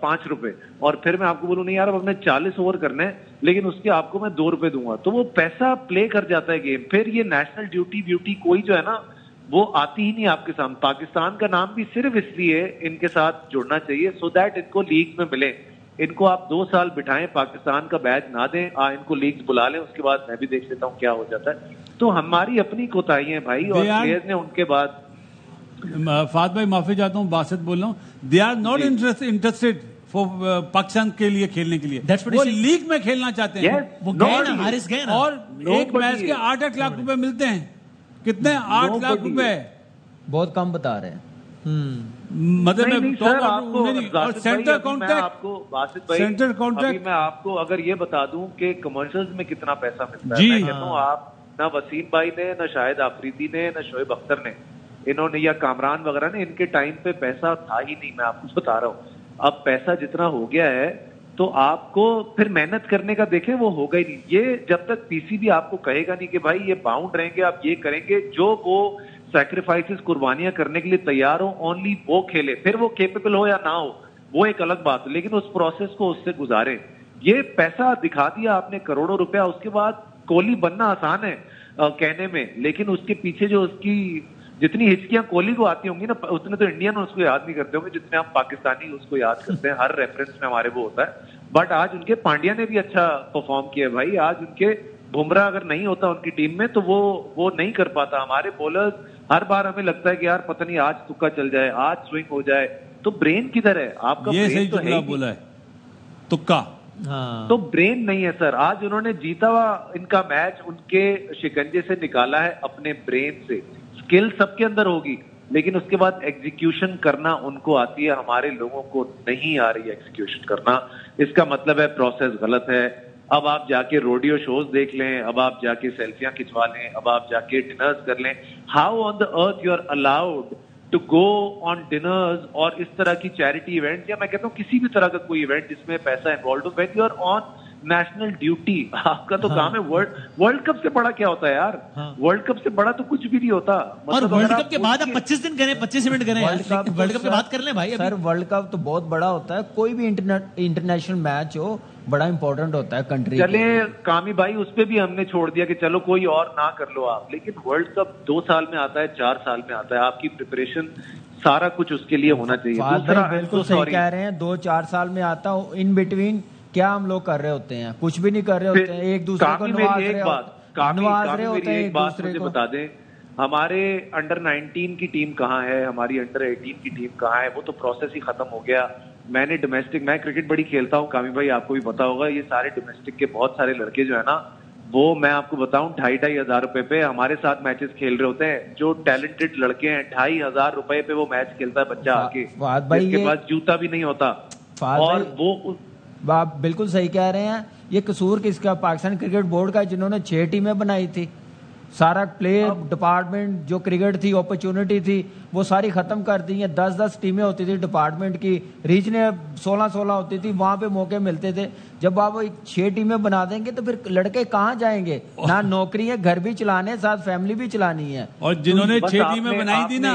5 रुपए, और फिर मैं आपको बोलूं नहीं यार अब हमने 40 ओवर करने हैं लेकिन उसके आपको मैं 2 रुपए दूंगा, तो वो पैसा प्ले कर जाता है गेम। फिर ये नेशनल ड्यूटी ब्यूटी कोई जो है ना वो आती ही नहीं आपके सामने। पाकिस्तान का नाम भी सिर्फ इसलिए इनके साथ जुड़ना चाहिए सो दैट इनको लीग में मिले। इनको आप 2 साल बिठाएं, पाकिस्तान का बैज ना दें, इनको लीग बुला लें, उसके बाद मैं भी देख लेता हूँ क्या हो जाता है। तो हमारी अपनी कोताही है भाई, और प्लेयर्स ने उनके बाद। फाद भाई माफी चाहता हूँ, बासित बोल रहा हूँ, they are not interested for Pakistan के लिए खेलने के लिए, वो लीग में खेलना चाहते हैं। वो गए ना, हारिस गए ना, और एक मैच के 8-8 लाख रुपए मिलते हैं। कितने? 8 लाख रुपए, बहुत कम बता रहे हैं। मतलब सेंटर कॉन्ट्रैक्ट, आपको बासित भाई सेंटर कॉन्ट्रैक्ट मैं आपको अगर ये बता दूं कि कमर्शियल्स में कितना पैसा मिलता है, मैं कहता हूँ आप ना वसीम भाई ने, ना शाहिद आफरीदी ने, ना शोएब अख्तर ने, इन्होंने या कामरान वगैरह ने, इनके टाइम पे पैसा था ही नहीं। मैं आपको बता रहा हूँ अब पैसा जितना हो गया है तो आपको फिर मेहनत करने का देखें वो होगा ही नहीं। ये जब तक पीसीबी आपको कहेगा नहीं कि भाई ये बाउंड रहेंगे, आप ये करेंगे, जो वो सैक्रिफाइसेस कुर्बानियां करने के लिए तैयार हो, ओनली वो खेले। फिर वो केपेबल हो या ना हो वो एक अलग बात है, लेकिन उस प्रोसेस को उससे गुजारें। ये पैसा दिखा दिया आपने करोड़ों रुपया, उसके बाद कोहली बनना आसान है कहने में, लेकिन उसके पीछे जो उसकी जितनी हिचकियां कोहली को आती होंगी ना, उतने तो इंडियन उसको याद नहीं करते होंगे जितने हम पाकिस्तानी उसको याद करते हैं। हर रेफरेंस में हमारे वो होता है। बट आज उनके पांड्या ने भी अच्छा परफॉर्म किया भाई। आज उनके बुमराह अगर नहीं होता उनकी टीम में तो वो नहीं कर पाता। हमारे बॉलर्स हर बार हमें लगता है कि यार पता नहीं आज तुक्का चल जाए, आज स्विंग हो जाए, तो ब्रेन किधर है आपका? ये ब्रेन सही तो है बोला है, तुक्का। तो ब्रेन नहीं है सर। आज उन्होंने जीता हुआ इनका मैच उनके शिकंजे से निकाला है अपने ब्रेन से। स्किल सबके अंदर होगी लेकिन उसके बाद एग्जीक्यूशन करना उनको आती है, हमारे लोगों को नहीं आ रही है एग्जीक्यूशन करना। इसका मतलब है प्रोसेस गलत है। अब आप जाके रोडियो शोज देख लें, अब आप जाके सेल्फियां खिंचवा लें, अब आप जाके डिनर्स कर लें। How on the earth you are allowed to go on dinners और इस तरह की चैरिटी इवेंट, या मैं कहता हूँ किसी भी तरह का कोई इवेंट जिसमें पैसा इन्वॉल्व हो, when you are on national duty. आपका तो काम है। वर्ल्ड कप से बड़ा क्या होता है यार? वर्ल्ड कप से बड़ा तो कुछ भी नहीं होता। और वर्ल्ड कप के बाद आप 25 दिन करें, 25 इवेंट करें, वर्ल्ड कप के बाद कर लें भाई। सर वर्ल्ड कप तो बहुत बड़ा होता है, कोई भी इंटरनेशनल मैच हो बड़ा इंपॉर्टेंट होता है कंट्री। चले कामी भाई उस पर भी हमने छोड़ दिया कि चलो कोई और ना कर लो आप, लेकिन वर्ल्ड कप 2 साल में आता है, 4 साल में आता है। आपकी प्रिपरेशन सारा कुछ उसके लिए होना चाहिए। दूसरा बिल्कुल सही कह रहे हैं, 2-4 साल में आता हूँ। इन बिटवीन क्या हम लोग कर रहे होते हैं? कुछ भी नहीं कर रहे होते हैं, एक दूसरे को नवाज रहे होते हैं। एक बात मुझे बता दें, हमारे अंडर 19 की टीम कहाँ है, हमारी अंडर 18 की टीम कहाँ है? वो तो प्रोसेस ही खत्म हो गया। मैंने डोमेस्टिक, मैं क्रिकेट बड़ी खेलता हूँ कामी भाई, आपको भी पता होगा। ये सारे डोमेस्टिक के बहुत सारे लड़के जो है ना, वो मैं आपको बताऊं 2,500 हजार रुपए पे हमारे साथ मैचेस खेल रहे होते हैं। जो टैलेंटेड लड़के हैं 2,500 रुपए पे वो मैच खेलता है बच्चा आके, जिसके पास जूता भी नहीं होता। और वो आप बिल्कुल सही कह रहे हैं। ये कसूर किसका? पाकिस्तान क्रिकेट बोर्ड का, जिन्होंने 6 टीमें बनाई थी। सारा प्ले डिपार्टमेंट जो क्रिकेट थी, अपॉर्चुनिटी थी, वो सारी खत्म कर दी है। 10-10 टीमें होती थी डिपार्टमेंट की, रीजनल 16-16 होती थी, वहां पे मौके मिलते थे। जब आप 6 टीमें बना देंगे तो फिर लड़के कहाँ जाएंगे? ना नौकरी है, घर भी चलाने, साथ फैमिली भी चलानी है। और जिन्होंने 6 टीमें बनाई थी ना,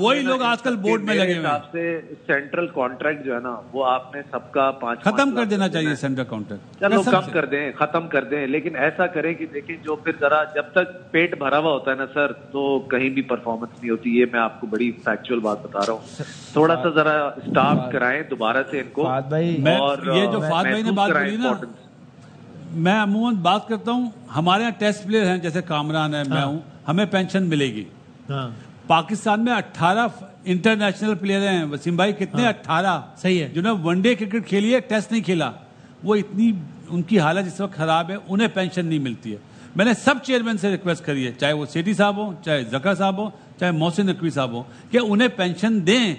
वही लोग आजकल बोर्ड में लगे हुए हैं। आपसे सेंट्रल कॉन्ट्रैक्ट जो है ना, वो आपने सबका 5 खत्म कर देना चाहिए सेंट्रल कॉन्ट्रैक्ट। चलो कम कर दें, खत्म कर दें, लेकिन ऐसा करें कि देखिए जो फिर जरा जब तक पेट भरा हुआ होता है ना सर, तो कहीं भी परफॉर्मेंस नहीं होती। ये मैं आपको बड़ी फैक्चुअल बात बता रहा हूँ। थोड़ा सा जरा स्टाफ कराएं दोबारा से इनको। और ये जो फाद भाई ने बात करी ना, मैं अमूमन बात करता हूँ, हमारे यहाँ टेस्ट प्लेयर हैं जैसे कामरान है, मैं हूँ, हमें पेंशन मिलेगी। पाकिस्तान में 18 इंटरनेशनल प्लेयर हैं वसीम भाई, कितने? 18 सही है, जिन्होंने वनडे क्रिकेट खेली है, टेस्ट नहीं खेला। वो इतनी उनकी हालत इस वक्त खराब है, उन्हें पेंशन नहीं मिलती है। मैंने सब चेयरमैन से रिक्वेस्ट करी है, चाहे वो सेठी साहब हो, चाहे जका साहब हो, चाहे मोहसिन नकवी साहब हो, कि उन्हें पेंशन दें।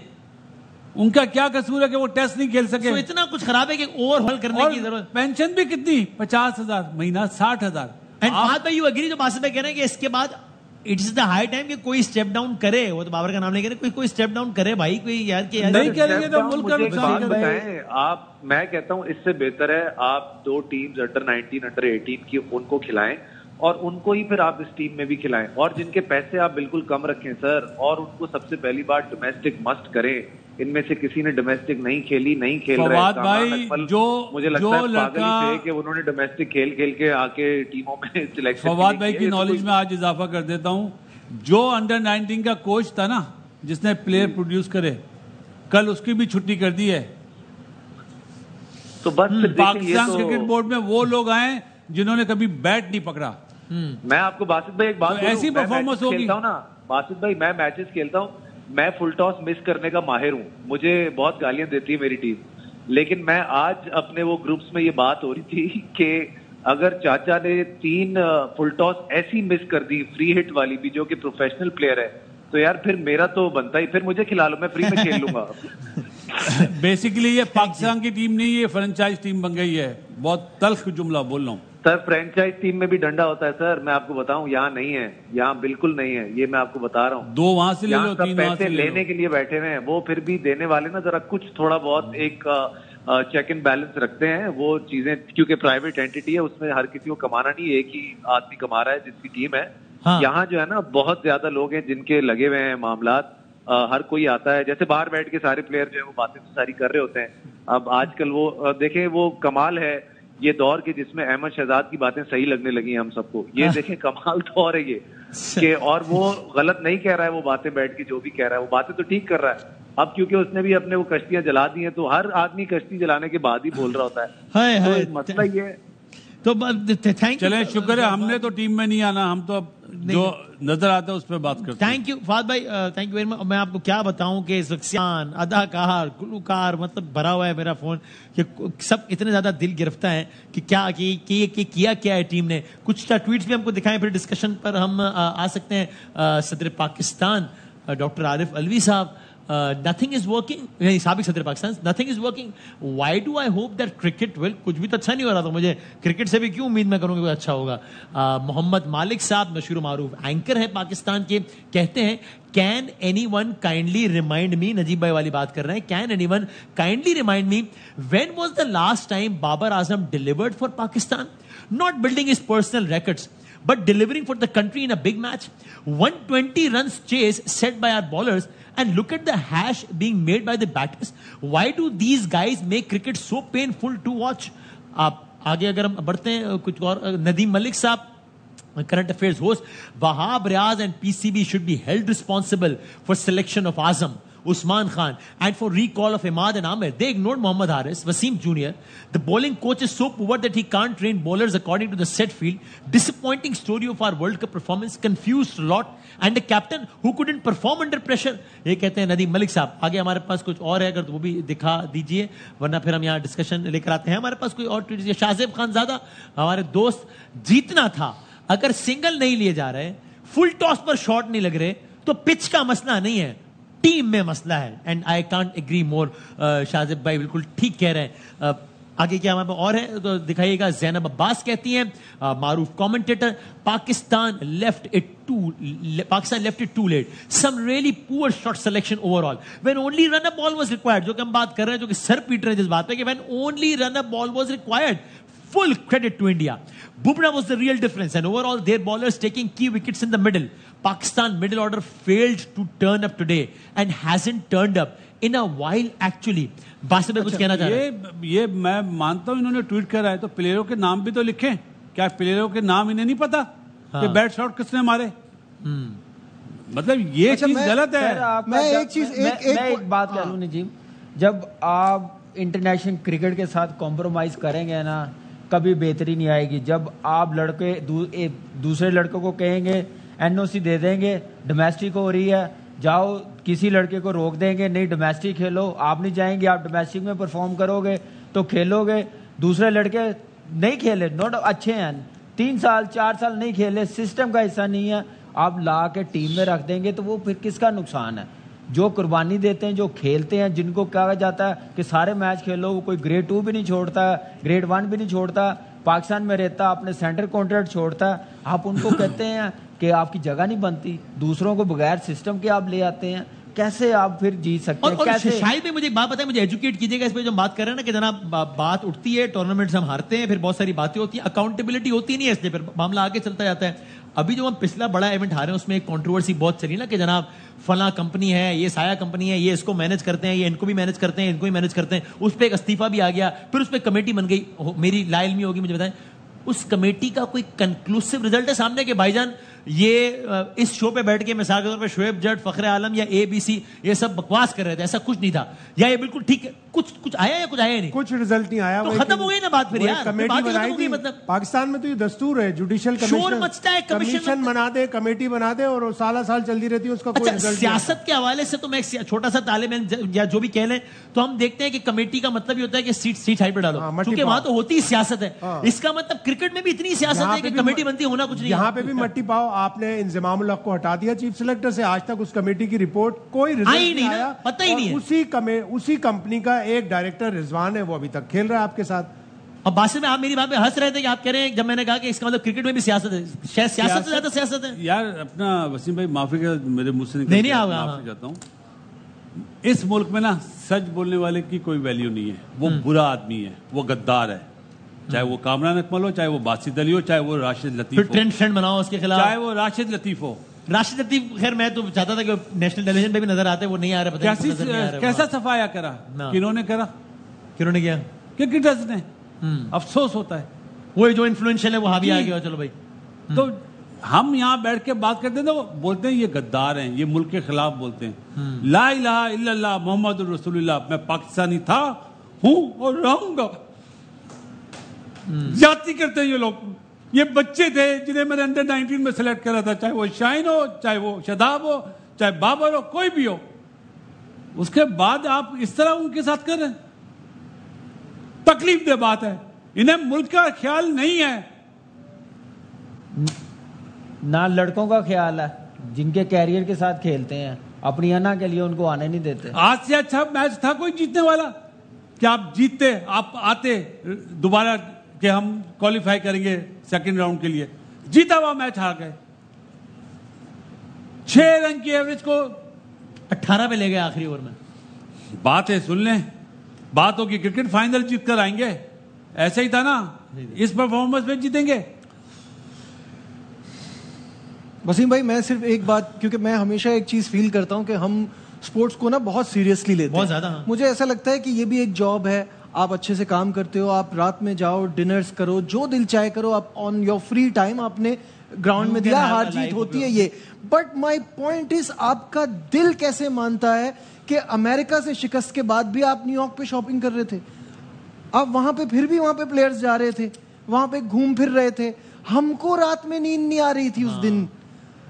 उनका क्या कसूर है कि वो टेस्ट नहीं खेल सके? तो इतना कुछ खराब है कि ओवरहॉल करने की जरूरत। पेंशन भी कितनी? 50,000 महीना, 60,000। एंड फाद भाई यू एग्री जो बासित भाई कह रहे हैं कि इसके बाद इट्स द हाई टाइम कि कोई स्टेप डाउन करे। वो तो बाबर का नाम नहीं कह रहे, कोई स्टेप डाउन करे भाई, कोई यार कि यार नहीं करेंगे तो मुल्क का नुकसान करेंगे। आप, मैं कहता हूं इससे बेहतर है आप 2 टीम्स अंडर 19 अंडर 18 की उनको खिलाएं और उनको ही फिर आप इस टीम में भी खिलाएं, और जिनके पैसे आप बिल्कुल कम रखें सर, और उनको सबसे पहली बार डोमेस्टिक मस्ट करें। इनमें से किसी ने डोमेस्टिक नहीं खेली, नहीं खेल रहे फवाद भाई, जो मुझे लगता है पागल ही थे कि उन्होंने डोमेस्टिक खेल के आके टीमों में सिलेक्शन। फवाद भाई की नॉलेज में आज इजाफा कर देता हूं, जो अंडर 19 का कोच था ना, जिसने प्लेयर प्रोड्यूस करे, कल उसकी भी छुट्टी कर दी है। तो बस पाकिस्तान क्रिकेट बोर्ड में वो लोग आए जिन्होंने कभी बैट नहीं पकड़ा। मैं आपको बासित भाई एक बात, ऐसी परफॉर्मेंस होगी ना बासित भाई, मैं मैचेस खेलता हूँ, मैं फुल टॉस मिस करने का माहिर हूँ, मुझे बहुत गालियां देती है मेरी टीम, लेकिन मैं आज अपने वो ग्रुप्स में ये बात हो रही थी कि अगर चाचा ने 3 फुल टॉस ऐसी मिस कर दी, फ्री हिट वाली भी, जो कि प्रोफेशनल प्लेयर है, तो यार फिर मेरा तो बनता ही, फिर मुझे खिला लो, मैं फ्री में खेल लूंगा। बेसिकली ये पाकिस्तान की टीम नहीं, ये फ्रेंचाइज टीम बन गई है। बहुत तल्ख जुमला बोल रहा हूँ सर। फ्रेंचाइज टीम में भी डंडा होता है सर, मैं आपको बताऊं, यहाँ नहीं है, यहाँ बिल्कुल नहीं है, ये मैं आपको बता रहा हूँ। 2 वहां से ले लो, 3 वहां से लेने के लिए बैठे हुए हैं, वो फिर भी देने वाले ना जरा कुछ थोड़ा बहुत एक चेक एंड बैलेंस रखते हैं वो चीजें, क्योंकि प्राइवेट एंटिटी है, उसमें हर किसी को कमाना नहीं, एक ही आदमी कमा रहा है जिसकी टीम है। हाँ। यहाँ जो है ना बहुत ज्यादा लोग हैं जिनके लगे हुए हैं मामलात, हर कोई आता है, जैसे बाहर बैठ के सारे प्लेयर जो है वो बातें सारी कर रहे होते हैं। अब आजकल वो देखें, वो कमाल है ये दौर के जिसमें अहमद शहजाद की बातें सही लगने लगी हैं हम सबको, ये देखें कमाल दौर है ये कि, और वो गलत नहीं कह रहा है, वो बातें बैठ के जो भी कह रहा है वो बातें तो ठीक कर रहा है। अब क्योंकि उसने भी अपने वो कश्तियां जला दी हैं, तो हर आदमी कश्ती जलाने के बाद ही बोल रहा होता है। तो मसला ये तो थैंक चले, शुक्र है हमने तो टीम में नहीं आना, हम तो अब जो नजर आता है उस पर बात करते हैं। थैंक यू फाद भाई, थैंक यू वेरी मच। मैं आपको क्या बताऊं कि शख्सियान, अदाकार, गुलकार, मतलब भरा हुआ है मेरा फोन कि सब इतने ज्यादा दिल गिरफ्तार हैं कि क्या किया क्या है टीम ने। कुछ ट्वीट्स भी हमको दिखाएं, फिर डिस्कशन पर हम आ सकते हैं। सदर पाकिस्तान डॉक्टर आरिफ अलवी साहब, nothing is working, साबिक सदर Pakistan, nothing is working, why do I hope that cricket will, कुछ भी तो अच्छा नहीं हो रहा, तो मुझे क्रिकेट से भी क्यों उम्मीद मैं करूंगा कुछ अच्छा होगा। मोहम्मद मालिक साहब मशहूर मारूफ एंकर है पाकिस्तान के, कहते हैं can anyone kindly remind me, Najeeb भाई वाली बात कर रहे हैं, can anyone kindly remind me when was the last time Babar Azam delivered for Pakistan, not building his personal records but delivering for the country in a big match. 120 runs chase set by our bowlers, and look at the hash being made by the batters. Why do these guys make cricket so painful to watch? आप आगे अगर हम बढ़ते हैं कुछ और, नदीम मलिक साहब current affairs host, Wahab Riaz and PCB should be held responsible for selection of Azam, Usman Khan, and for recall of Imad and Amir. They ignored Mohammad Haris, Wasim Jr. The bowling coach is so poor that he can't train bowlers according to the set field. Disappointing story of our World Cup performance, confused a lot, and a captain who couldn't perform under pressure. ये कहते हैं नदीम मलिक साहब। आगे हमारे पास कुछ और है, अगर तो वो भी दिखा दीजिए, वरना फिर हम यहाँ डिस्कशन लेकर आते हैं। हमारे पास कोई और ट्वीट, शाहजेब खान ज़्यादा, हमारे दोस्त, जीतना था, अगर सिंगल नहीं लिए जा रहे, फुल टॉस पर शॉट नहीं लग रहे, तो पिच का मसला नहीं है, टीम में मसला है। And I can't agree more. Shahzeb भाई बिल्कुल ठीक कह रहे हैं। आगे क्या हमारे और है तो दिखाइएगा। जैनब अब्बास कहती हैं, मारूफ commentator, Pakistan left it too late, some really poor shot selection overall when only run a ball was required. जो कि हम बात कर रहे हैं, जो कि सर पीट रहे हैं जिस बात पे कि when only run a ball was required, full credit to India. Bumrah was the real difference, and overall their bowlers taking key wickets in the middle. Pakistan middle order failed to turn up today and hasn't turned up in a while actually. Basit कुछ कहना चाह रहे हैं? ये मैं मानता हूं इन्होंने ट्वीट करा है तो प्लेयरों के नाम भी तो लिखें। क्या प्लेयरों के नाम इन्हें नहीं पता कि बैट शॉट किसने मारे? मतलब ये चीज गलत है। मैं एक बात कह लूं नजीम, जब आप इंटरनेशनल क्रिकेट के साथ कॉम्प्रोमाइज करेंगे ना, कभी बेहतरी नहीं आएगी। जब आप लड़के दूसरे लड़कों को कहेंगे एनओसी दे देंगे, डोमेस्टिक हो रही है, जाओ किसी लड़के को रोक देंगे, नहीं डोमेस्टिक खेलो, आप नहीं जाएंगे, आप डोमेस्टिक में परफॉर्म करोगे तो खेलोगे। दूसरे लड़के नहीं खेले, नोट अच्छे हैं, 3 साल 4 साल नहीं खेले, सिस्टम का हिस्सा नहीं है, आप ला के टीम में रख देंगे तो वो फिर किसका नुकसान है? जो कुर्बानी देते हैं, जो खेलते हैं, जिनको कहा जाता है कि सारे मैच खेलो, वो कोई ग्रेड 2 भी नहीं छोड़ता, ग्रेड 1 भी नहीं छोड़ता, पाकिस्तान में रहता, अपने सेंटर कॉन्ट्रैक्ट छोड़ता, आप उनको कहते हैं कि आपकी जगह नहीं बनती, दूसरों को बगैर सिस्टम के आप ले आते हैं, कैसे आप फिर जीत सकते हैं? कैसे? शायद भी मुझे एक बात बताएं, मुझे एजुकेट कीजिएगा इस पे जो बात कर रहे हैं ना कि जनाब बात उठती है, टूर्नामेंट्स हम हारते हैं, फिर बहुत सारी बातें होती हैं, अकाउंटेबिलिटी होती नहीं है, इसलिए फिर मामला आगे चलता जाता है। अभी जो हम पिछला बड़ा इवेंट हारे हैं उसमें एक कंट्रोवर्सी बहुत चली ना कि जनाब फला कंपनी है, ये साया कंपनी है, ये इसको मैनेज करते हैं, ये इनको भी मैनेज करते हैं, इनको भी मैनेज करते हैं। उस पर एक इस्तीफा भी आ गया, फिर उस पर कमेटी बन गई। मेरी लाइल में होगी, मुझे बताएं उस कमेटी का कोई कंक्लूसिव रिजल्ट है सामने कि भाईजान ये इस शो पे बैठ के मिसाल के तौर पे शोएब जट, फखरे आलम या ABC ये सब बकवास कर रहे थे, ऐसा कुछ नहीं था, या ये बिल्कुल ठीक है, कुछ आया या कुछ आया नहीं? कुछ रिजल्ट नहीं आया, तो खत्म हो गई ना बात फिर यार। कमेटी बनाई थी, मतलब पाकिस्तान में तो ये दस्तूर है, जुडिशियल शोर मचता है, कमीशन बना दे, कमेटी बना दे और साल चलती रहती है, उसका कोई रिजल्ट। सियासत के हवाले से तो मैं छोटा सा तालिबान या जो भी कह लें तो हम देखते हैं कि कमेटी का मतलब ये होता है कि सीट हाइट पे डालो, क्योंकि वहां तो होती ही सियासत है। इसका मतलब क्रिकेट में भी इतनी सियासत है कि कमेटी बनती होना कुछ नहीं। यहाँ पे भी मट्टी पाओ, आपने इंजमामुल हक को हटा दिया चीफ सिलेक्टर से, आज तक उस कमेटी की रिपोर्ट कोई रिजल्ट नहीं आया, पता ही नहीं है। उसी कंपनी का एक डायरेक्टर रिजवान है, वो अभी तक खेल रहा है आपके साथ। और बासित में आप मेरी बात में हंस रहे थे कि आप कह रहे हैं, जब मैंने कहा कि इसका मतलब क्रिकेट में भी सियासत है, शायद सियासत से ज्यादा सियासत है यार। अपना वसीम भाई माफी का मेरे मुंह से नहीं आऊंगा, माफी चाहता हूँ। इस मुल्क में ना सच बोलने वाले की कोई वैल्यू नहीं है, वो बुरा आदमी है, वो गद्दार है, चाहे वो कामरान अकमल हो, चाहे वो बासित अली हो, चाहे वो राशिद लतीफ हो, ट्रेंड बनाओ उसके खिलाफ, चाहे वो राशिद लतीफ हो। राशिद लतीफ खैर मैं तो चाहता था कि नेशनल टेलीविजन पे भी नजर आते, वो नहीं आ रहे। कैसा सफाया करा, किन्होंने करा, किन्होंने किया, क्रिकेटर्स ने। अफसोस होता है, वो जो इन्फ्लुएंशियल है वो हावी आ गया। चलो भाई, तो हम यहाँ बैठ के बात करते हैं तो बोलते हैं ये गद्दार हैं, ये मुल्क के खिलाफ बोलते हैं। ला इलाहा इल्लल्लाह मोहम्मद रसूलुल्लाह, मैं पाकिस्तानी था, हूं और रहूंगा। जाति करते हैं ये लोग। ये बच्चे थे जिन्हें मैंने अंडर 19 में सिलेक्ट करा था, चाहे वो शाहीन हो, चाहे वो शदाब हो, चाहे बाबर हो, कोई भी हो। उसके बाद आप इस तरह उनके साथ कर रहे हैं, तकलीफ दे बात है। इन्हें मुल्क का ख्याल नहीं है, ना लड़कों का ख्याल है जिनके कैरियर के साथ खेलते हैं, अपनी अना के लिए उनको आने नहीं देते। आज से अच्छा मैच था कोई जीतने वाला? क्या आप जीतते, आप आते दोबारा कि हम क्वालिफाई करेंगे सेकंड राउंड के लिए? जीता हुआ मैच हार गए। 6 रन की एवरेज को 18 पे ले गए आखिरी ओवर में। बात है, सुन लें, बात हो कि क्रिकेट फाइनल जीत कर आएंगे, ऐसा ही था ना? इस परफॉर्मेंस में जीतेंगे? वसीम भाई मैं सिर्फ एक बात, क्योंकि मैं हमेशा एक चीज फील करता हूं कि हम स्पोर्ट्स को ना बहुत सीरियसली लेते हैं, बहुत ज्यादा। मुझे ऐसा लगता है कि ये भी एक जॉब है, आप अच्छे से काम करते हो, आप रात में जाओ, डिनर्स करो, जो दिल चाहे करो, आप ऑन योर फ्री टाइम आपने ग्राउंड में दिया, हार जीत होती है ये। बट माय पॉइंट इज, आपका दिल कैसे मानता है कि अमेरिका से शिकस्त के बाद भी आप न्यूयॉर्क पे शॉपिंग कर रहे थे, आप वहां पे फिर भी वहां पे प्लेयर्स जा रहे थे, वहां पे घूम फिर रहे थे, हमको रात में नींद नहीं आ रही थी उस दिन,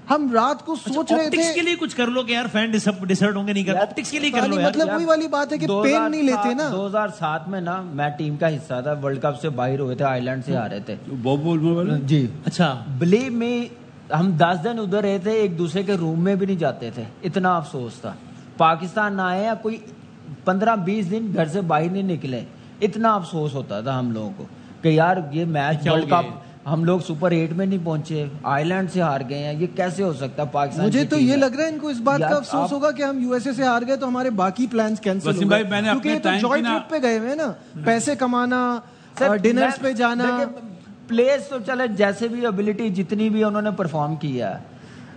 हम रात को सोच रहे थे। ऑप्टिक्स के लिए कुछ कर लो कि यार फैन डिसर्ट होंगे, नहीं कर, ऑप्टिक्स के लिए कर लो यार। मतलब वही वाली बात है कि पेन नहीं लेते ना। 2007 में ना मैं टीम का हिस्सा था, वर्ल्ड कप से बाहर हुए थे, आयरलैंड से आ रहे थे जी। अच्छा, बिलीव में हम 10 दिन उधर रहे थे, एक दूसरे के रूम में भी नहीं जाते थे, इतना अफसोस था। पाकिस्तान आए या कोई 15-20 दिन घर से बाहर नहीं निकले, इतना अफसोस होता था हम लोगों को कि यार ये मैच वर्ल्ड कप हम लोग सुपर 8 में नहीं पहुंचे, आयरलैंड से हार गए हैं, ये कैसे हो सकता है पाकिस्तान। मुझे तो ये लग रहा है इनको इस बात का अफसोस होगा कि हम यूएसए से हार गए तो हमारे बाकी प्लान्स कैंसिल हो गए, क्योंकि ये तो जॉय ट्रिप पे गए हुए हैं ना, पैसे कमाना, डिनर्स पे जाना। प्लेयर्स तो चले जैसे भी एबिलिटी जितनी भी उन्होंने परफॉर्म किया,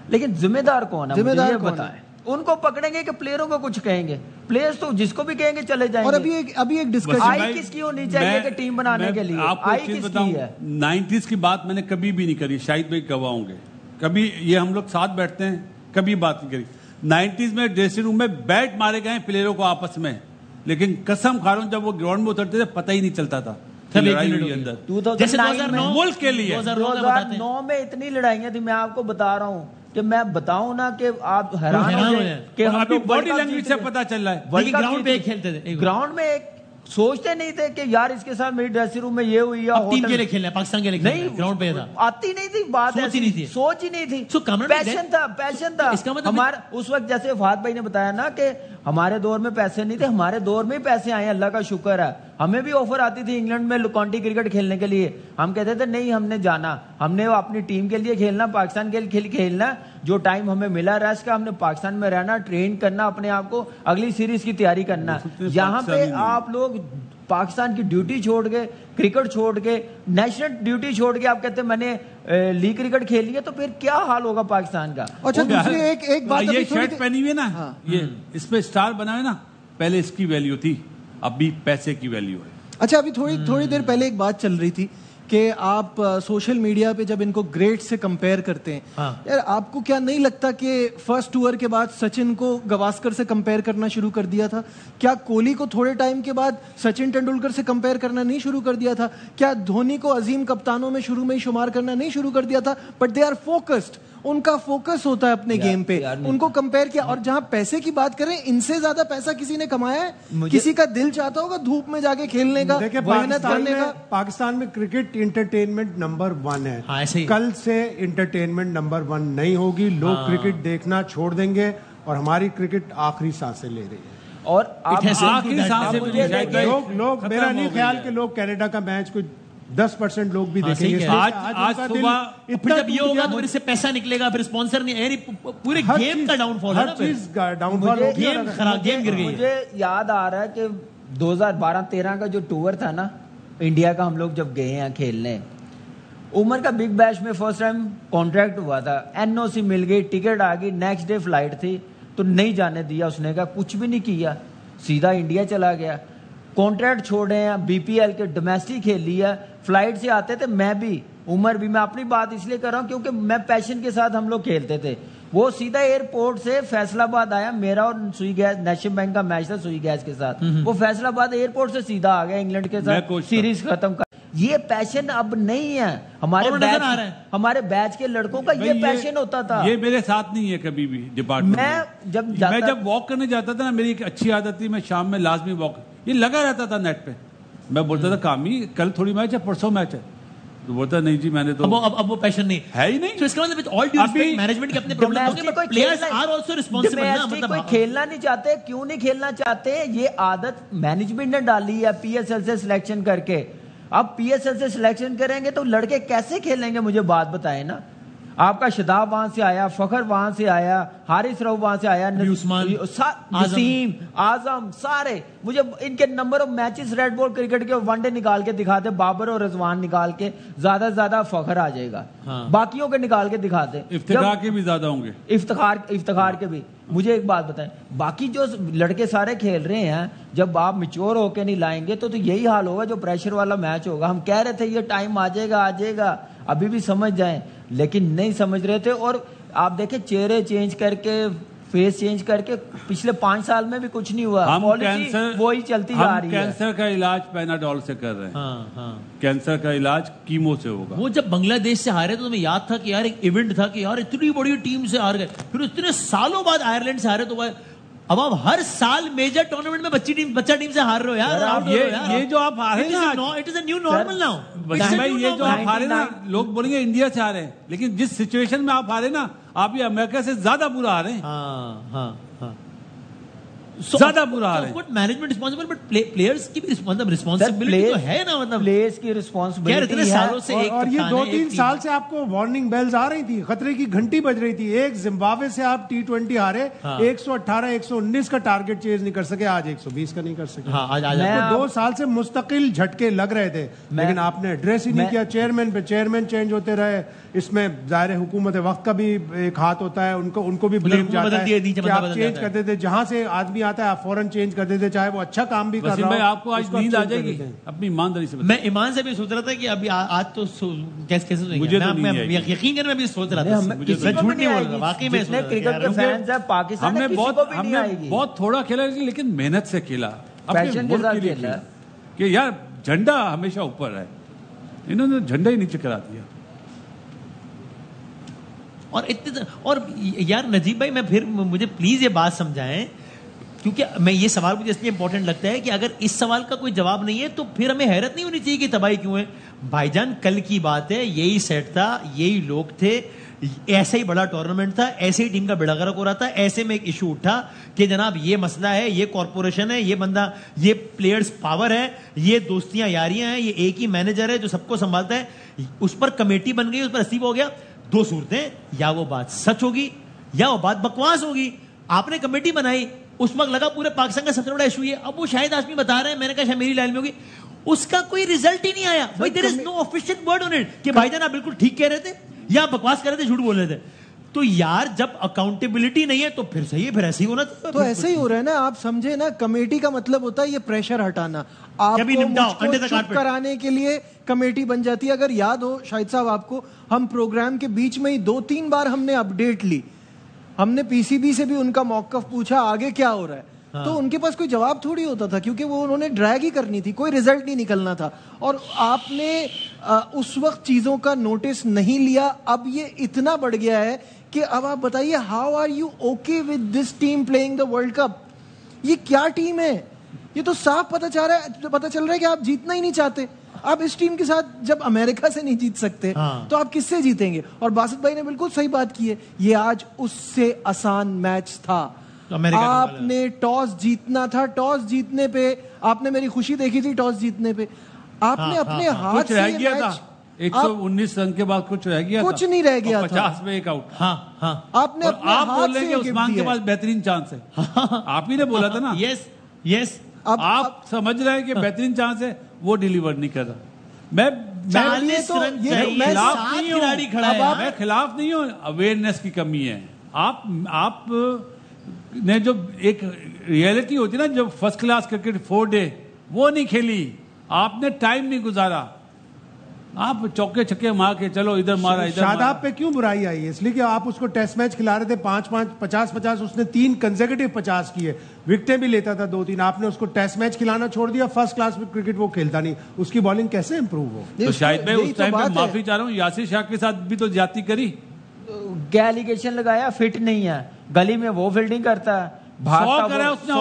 लेकिन जिम्मेदार कौन है, जिम्मेदार बताएं। उनको पकड़ेंगे कि प्लेयरों को कुछ कहेंगे? प्लेयर्स तो जिसको भी कहेंगे चले जाएंगे। और अभी एक डिस्कशन आई किसकी होनी चाहिए कि टीम बनाने के लिए? आपको आई किसकी है? 90s की बात मैंने कभी भी नहीं करी, शायद भाई गवाओगे, कभी ये हम लोग साथ बैठते हैं, कभी बात नहीं करी। 90s में ड्रेसिंग रूम में बैट मारे गए प्लेयरों को आपस में, लेकिन कसम खा रहा हूं जब वो ग्राउंड में उतरते थे पता ही नहीं चलता था लड़ाई हुई अंदर। 2009 मुल्क के लिए 2009 में इतनी लड़ाइयां थी, मैं आपको बता रहा हूँ कि मैं बताऊं ना कि आप हैरान हो जाए कि हम अभी बॉडी लैंग्वेज से पता चल रहा है। ग्राउंड पे खेलते थे, ग्राउंड में एक सोचते नहीं थे कि यार इसके साथ मेरी ड्रेसिंग रूम में ये हुई या टीम के लिए खेलना, पाकिस्तान के लिए नहीं, ग्राउंड पे था, आती नहीं थी बात, सोच ही नहीं थी, सोच ही नहीं थी, पैशन था। इसका मतलब हमारा उस वक्त जैसे फहद भाई ने बताया ना कि हमारे दौर में पैसे नहीं थे, हमारे दौर में पैसे आए, अल्लाह का शुक्र है। हमें भी ऑफर आती थी इंग्लैंड में काउंटी क्रिकेट खेलने के लिए, हम कहते थे नहीं हमने जाना, हमने अपनी टीम के लिए खेलना, पाकिस्तान के लिए खेलना, जो टाइम हमें मिला रेस्ट का हमने पाकिस्तान में रहना, ट्रेन करना अपने आप को, अगली सीरीज की तैयारी करना। यहाँ पे आप लोग पाकिस्तान की ड्यूटी छोड़ के, क्रिकेट छोड़ के, नेशनल ड्यूटी छोड़ के आप कहते हैं मैंने लीग क्रिकेट खेली है, तो फिर क्या हाल होगा पाकिस्तान का? अच्छा दूसरी एक बात, ये शर्ट पहनी हुई है ना, ये इस पे स्टार बना है ना, पहले इसकी वैल्यू थी, अभी पैसे की वैल्यू है। अच्छा अभी थोड़ी देर पहले एक बात चल रही थी कि आप सोशल मीडिया पे जब इनको ग्रेट से कंपेयर करते हैं, यार आपको क्या नहीं लगता कि फर्स्ट टूर के बाद सचिन को गवास्कर से कंपेयर करना शुरू कर दिया था? क्या कोहली को थोड़े टाइम के बाद सचिन तेंदुलकर से कंपेयर करना नहीं शुरू कर दिया था? क्या धोनी को अजीम कप्तानों में शुरू में ही शुमार करना नहीं शुरू कर दिया था? बट दे आर फोकस्ड, उनका फोकस होता है अपने गेम पे, उनको कंपेयर किया। और जहां पैसे की बात करें, इनसे ज्यादा पैसा किसी ने कमाया है? किसी का दिल चाहता होगा धूप में जाके खेलने का, मेहनत करने का? पाकिस्तान में क्रिकेट इंटरटेनमेंट नंबर 1 है, कल से इंटरटेनमेंट नंबर 1 नहीं होगी, लोग क्रिकेट देखना छोड़ देंगे और हमारी क्रिकेट आखिरी सांसें ले रही है। और आखिरी सांसें लोग मेरा नहीं ख्याल कि लोग कनाडा का मैच कोई 10% लोग भी देखेंगे। आज सुबह फिर जब ये होगा तो फिर इससे पैसा निकलेगा, फिर स्पॉन्सर नहीं, पूरे गेम का डाउनफॉल, हर चीज डाउनफॉल, गेम खराब, गेम गिर गई। मुझे याद आ रहा है कि 2012-13 का जो टूर था ना इंडिया का, हम लोग जब गए हैं खेलने, उमर का बिग बैश में फर्स्ट टाइम कॉन्ट्रैक्ट हुआ था, एनओसी मिल गई, टिकट आ गई, नेक्स्ट डे फ्लाइट थी, तो नहीं जाने दिया उसने, कहा कुछ भी नहीं किया, सीधा इंडिया चला गया। कॉन्ट्रैक्ट छोड़े हैं, बीपीएल के डोमेस्टिक खेल लिया, फ्लाइट से आते थे, मैं भी, उमर भी, मैं अपनी बात इसलिए कर रहा हूँ क्योंकि मैं पैशन के साथ हम लोग खेलते थे। वो सीधा एयरपोर्ट से फैसलाबाद आया, मेरा और सुई गैस नेशनल बैंक का मैच था सुई गैस के साथ, वो फैसलाबाद एयरपोर्ट से सीधा आ गया इंग्लैंड के साथ, सीरीज खत्म कर। ये पैशन अब नहीं है हमारे बैच के लड़कों का, ये पैशन होता था। ये मेरे साथ नहीं है कभी भी डिपार्टमेंट। मैं जब वॉक करने जाता था ना, मेरी एक अच्छी आदत थी, मैं शाम में लाजमी वॉक, ये लगा रहता था नेट पे, मैं बोलता था कामी कल थोड़ी मैच है, परसों मैच है, तो बोलता नहीं जी मैंने तो अब वो पैशन नहीं है ही नहीं। तो इसका मतलब ऑल ड्यू रिस्पेक्ट मैनेजमेंट के अपने प्रॉब्लम होंगे, but players are also responsible ना, मतलब कोई खेलना नहीं चाहते, क्यों नहीं खेलना चाहते? ये आदत मैनेजमेंट ने डाली है पीएसएल से सिलेक्शन करके। अब पीएसएल से सिलेक्शन करेंगे तो लड़के कैसे खेलेंगे? मुझे बात बताएं ना। आपका शदाब वहां से आया, फखर वहां से आया, हारिस रऊफ वहां से आया, नसीम आजम, सारे मुझे इनके number of matches red ball cricket के वनडे निकाल के दिखाते, बाबर और रिजवान निकाल के, ज्यादा से ज्यादा फखर आ जाएगा, बाकियों के निकाल के दिखाते, इफ्तिखार के भी ज्यादा होंगे, इफ्तिखार के भी। मुझे एक बात बताएं, बाकी जो लड़के सारे खेल रहे हैं, जब आप मिच्योर होके नहीं लाएंगे तो यही हाल होगा, जो प्रेशर वाला मैच होगा। हम कह रहे थे ये टाइम आ जाएगा, अभी भी समझ जाएं, लेकिन नहीं समझ रहे थे। और आप देखें चेहरे चेंज करके, फेस चेंज करके, पिछले 5 साल में भी कुछ नहीं हुआ, पॉलिसी वही चलती जा रही है। कैंसर का इलाज पैनाडोल से कर रहे हैं, कैंसर का इलाज कीमो से होगा। वो जब बांग्लादेश से हारे तो तुम्हें याद था कि यार एक इवेंट था कि यार इतनी बड़ी टीम से हार गए, फिर इतने सालों बाद आयरलैंड से हारे, तो अब आप हर साल मेजर टूर्नामेंट में बच्चा टीम से हार रहे हो यार। ये जो आप हारे ना, it is a new normal now भाई, ये जो आप हारे ना, लोग बोलेंगे इंडिया से हारे, लेकिन जिस सिचुएशन में आप हारे ना, आप ये अमेरिका से ज्यादा बुरा हारे। ज्यादा बुरा हाल है। मैनेजमेंट रिस्पॉन्सिबल, बट प्लेयर्स की भी मतलब रिस्पॉन्सिबिलिटी तो है ना, मतलब प्लेयर्स की रिस्पॉन्सिबिलिटी इतने सालों से और ये 2-3 साल से आपको वार्निंग बेल्स आ रही थी, खतरे की घंटी बज रही थी। एक जिम्बाब्वे से आप T20 हारे, 118 119 का टारगेट चेज नहीं कर सके, आज 120 का नहीं कर सके। आज 2 साल से मुस्तकिल झटके लग रहे थे, लेकिन आपने एड्रेस ही नहीं किया। चेयरमैन पे चेयरमैन चेंज होते रहे, इसमें जाहिर हुकूमत वक्त का भी एक हाथ होता है, उनको भी ब्लेम जाता है कि आप चेंज करते थे, जहां से आदमी आता है आप फौरन चेंज कर देते, चाहे वो अच्छा काम भी कर रहा हो। भाई आपको आज नींद आ जाएगी अपनी ईमानदारी से? मैं ईमान से भी सोच रहा था कि अभी आज तो कैसे मुझे तो मैं यकीन कर मैं भी सोच रहा था, मैं झूठ नहीं बोल रहा, वाकई में क्रिकेट के फैंस है पाकिस्तान में, हमने बहुत थोड़ा खेला लेकिन मेहनत से खेला, अपने मुल्क के लिए खेला कि यार झंडा हमेशा ऊपर है, इन्होंने झंडा ही नीचे करा दिया। और यार नजीब भाई, मैं फिर मुझे प्लीज ये बात समझाएं, क्योंकि मैं ये सवाल मुझे इसलिए इंपॉर्टेंट लगता है कि अगर इस सवाल का कोई जवाब नहीं है तो फिर हमें हैरत नहीं होनी चाहिए कि तबाही क्यों है। भाईजान कल की बात है, यही सेट था, यही लोग थे, ऐसा ही बड़ा टूर्नामेंट था, ऐसे ही टीम का बेड़ा गर्क हो रहा था, ऐसे में एक इशू उठा कि जनाब ये मसला है, ये कॉर्पोरेशन है, ये बंदा, ये प्लेयर्स पावर है, ये दोस्तियां यारियां हैं, ये एक ही मैनेजर है जो सबको संभालता है, उस पर कमेटी बन गई, उस पर रसीब हो गया। दो सूरतें, या वो बात सच होगी या वो बात बकवास होगी। आपने कमेटी बनाई, उस वक्त लगा पूरे पाकिस्तान का सबसे बड़ा इशू ये, अब वो शायद आदमी बता रहे हैं, मैंने कहा शायद मेरी लाइन में होगी, उसका कोई रिजल्ट ही नहीं आया। भाई there is no official word on it कि भाईजान आप बिल्कुल ठीक कह रहे थे या बकवास कर रहे थे, झूठ बोल रहे थे। तो यार जब अकाउंटेबिलिटी नहीं है तो फिर सही है, फिर ऐसे ही होना चाहिए। तो ऐसे ही हो रहा है ना, आप समझे ना, कमेटी का मतलब होता है ये प्रेशर हटाना, आपको चुप कराने के लिए कमेटी बन जाती है। अगर याद हो शाहिद साहब आपको, हम प्रोग्राम के बीच में ही 2-3 बार हमने अपडेट ली, हमने पीसीबी से भी उनका मौकफ पूछा आगे क्या हो रहा है, तो उनके पास कोई जवाब थोड़ी होता था, क्योंकि वो उन्होंने ड्रैग ही करनी थी, कोई रिजल्ट नहीं निकलना था। और आपने उस वक्त चीजों का नोटिस नहीं लिया, अब ये इतना बढ़ गया है कि अब आप बताइए, how are you okay with this team playing the world cup? ये क्या टीम है? ये तो साफ पता चल रहा है कि आप जीतना ही नहीं चाहते। आप इस टीम के साथ जब अमेरिका से नहीं जीत सकते तो आप किससे जीतेंगे? और बासित भाई ने बिल्कुल सही बात की है, ये आज उससे आसान मैच था। आपने टॉस जीतना था, टॉस जीतने पे आपने मेरी खुशी देखी थी, टॉस जीतने पे आपने अपने हाथ से रह गया था। 119 रन के बाद कुछ रह गया, कुछ नहीं रह गया था, 50 में एक आउट। आपने अपने आप हाथ बोलेंगे उस्मान के पास बेहतरीन चांस है, आप ही ने बोला था ना। यस आप समझ रहे हैं कि बेहतरीन चांस है, वो डिलीवर नहीं कर रहा। मैं 40 रन मैं खिलाफ नहीं हूं, अवेयरनेस की कमी है। आप ने जो एक रियलिटी होती है ना, जब फर्स्ट क्लास क्रिकेट 4 डे वो नहीं खेली, आपने टाइम नहीं गुजारा, आप चौके छक्के मार के चलो इधर मारा इधर। शादाब पे क्यों बुराई आई है? इसलिए कि आप उसको टेस्ट मैच खिला रहे थे 5-5 50-50, उसने 3 कंसेक्यूटिव 50 किए, विकेटें भी लेता था 2-3, आपने उसको टेस्ट मैच खिलाना छोड़ दिया, फर्स्ट क्लास क्रिकेट वो खेलता नहीं, उसकी बॉलिंग कैसे इंप्रूव हो? तो शायद मैं उस टाइम पे माफी चाह रहा हूँ, यासिर शाह के साथ भी तो ज्यादती करी, क्या एलिगेशन लगाया, फिट नहीं है, गली में वो फील्डिंग करता है, उसने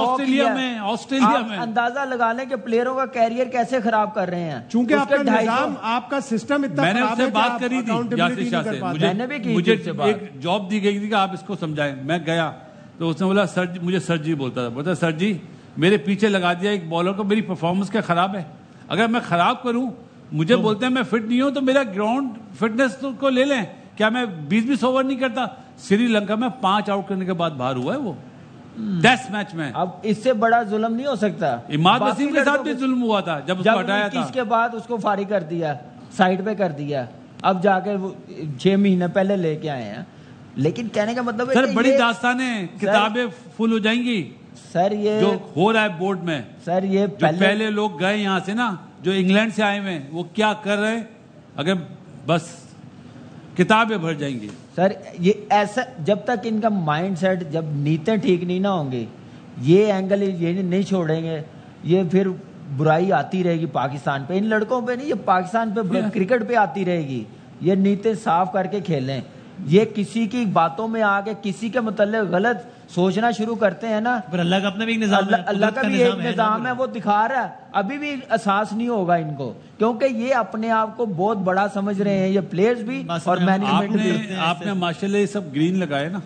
ऑस्ट्रेलिया में अंदाजा लगा लें कि प्लेयरों का कैरियर कैसे खराब कर रहे हैं। चूंकि आपका निजाम, आपका सिस्टम इतना, मैंने उससे बात करी थी यासिर शाह से, मुझे एक जॉब दी गई थी कि आप इसको समझाएं। मैं गया तो उसने बोला सर, मुझे सर जी बोलता सर जी मेरे पीछे लगा दिया एक बॉलर को, मेरी परफॉर्मेंस क्या खराब है? अगर मैं खराब करूं, मुझे बोलते हैं मैं फिट नहीं हूं, तो मेरा ग्राउंड फिटनेस को ले लें। क्या मैं 20-20 ओवर नहीं करता? श्रीलंका में 5 आउट करने के बाद बाहर हुआ है वो टेस्ट मैच में। अब इससे बड़ा जुल्म नहीं हो सकता। इमाद वसीम के साथ भी जुल्म हुआ था जब उसको हटाया था, इसके बाद उसको फारिग कर दिया, साइड पे कर दिया, अब जाके 6 महीने पहले लेके आए हैं। लेकिन कहने का मतलब सर बड़ी दास्तानें, किताबें फुल हो जाएंगी सर, ये जो हो रहा है बोर्ड में। सर ये पहले लोग गए यहाँ से ना, जो इंग्लैंड से आए हुए हैं, वो क्या कर रहे हैं, अगर बस किताबें भर जाएंगी। सर ये ऐसा, जब तक इनका माइंडसेट, जब नीयतें ठीक नहीं ना होंगी, ये एंगल ये नहीं छोड़ेंगे, ये फिर बुराई आती रहेगी पाकिस्तान पे। इन लड़कों पे नहीं, ये पाकिस्तान पे क्रिकेट पे आती रहेगी। ये नीयतें साफ करके खेलें। ये किसी की बातों में आके किसी के मतलब गलत सोचना शुरू करते हैं ना, पर अल्लाह का अपना भी एक निजाम है, अल्लाह का भी एक निजाम है, वो दिखा रहा है। अभी भी एहसास नहीं होगा इनको, क्योंकि ये अपने आप को बहुत बड़ा समझ रहे हैं, ये प्लेयर्स भी और मैनेजमेंट भी। आपने माशाल्लाह ये सब ग्रीन लगाए ना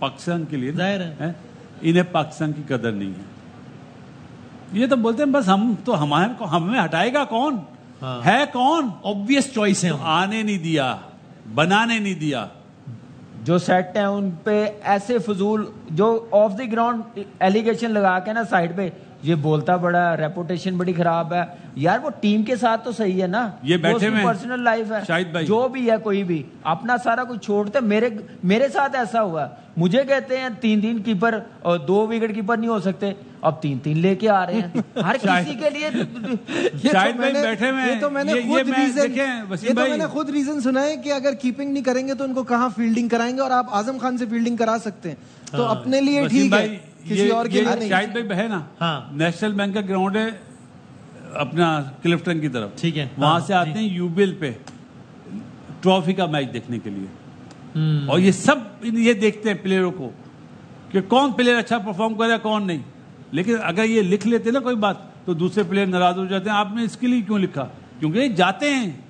पाकिस्तान के लिए, जाहिर है। इन्हें पाकिस्तान की कदर नहीं है। ये तो बोलते हैं बस हम तो हमें हटाएगा कौन? हाँ। है कौन? ऑब्वियस चॉइस है। तो आने नहीं दिया, बनाने नहीं दिया। जो सेट है उन पे ऐसे फजूल जो ऑफ द ग्राउंड एलिगेशन लगा के ना साइड पे, ये बोलता बड़ा, रेपुटेशन बड़ी खराब है यार। वो टीम के साथ तो सही है ना, ये बैठे में पर्सनल लाइफ है शाहिद भाई, जो भी है, कोई भी अपना सारा कुछ छोड़ते। मेरे साथ ऐसा हुआ, मुझे कहते हैं 3 कीपर और 2 विकेट कीपर नहीं हो सकते, अब 3 लेके आ रहे हैं हर किसी के लिए। शाहिद भाई बैठे में, ये तो मैंने खुद रीजन सुना है कि अगर कीपिंग नहीं करेंगे तो उनको कहाँ फील्डिंग कराएंगे, और आप आजम खान से फील्डिंग करा सकते हैं। तो अपने लिए ठीक है, किसी और के लिए नहीं। शाहिद भाई है ना, नेशनल बैंक का ग्राउंड है अपना क्लिफ्टन की तरफ, ठीक है, वहां से आते हैं यूबिल पे ट्रॉफी का मैच देखने के लिए, और ये सब ये देखते हैं प्लेयरों को कि कौन प्लेयर अच्छा परफॉर्म कर रहा है कौन नहीं। लेकिन अगर ये लिख लेते ना कोई बात तो दूसरे प्लेयर नाराज हो जाते हैं, आपने इसके लिए क्यों लिखा? क्योंकि ये जाते हैं,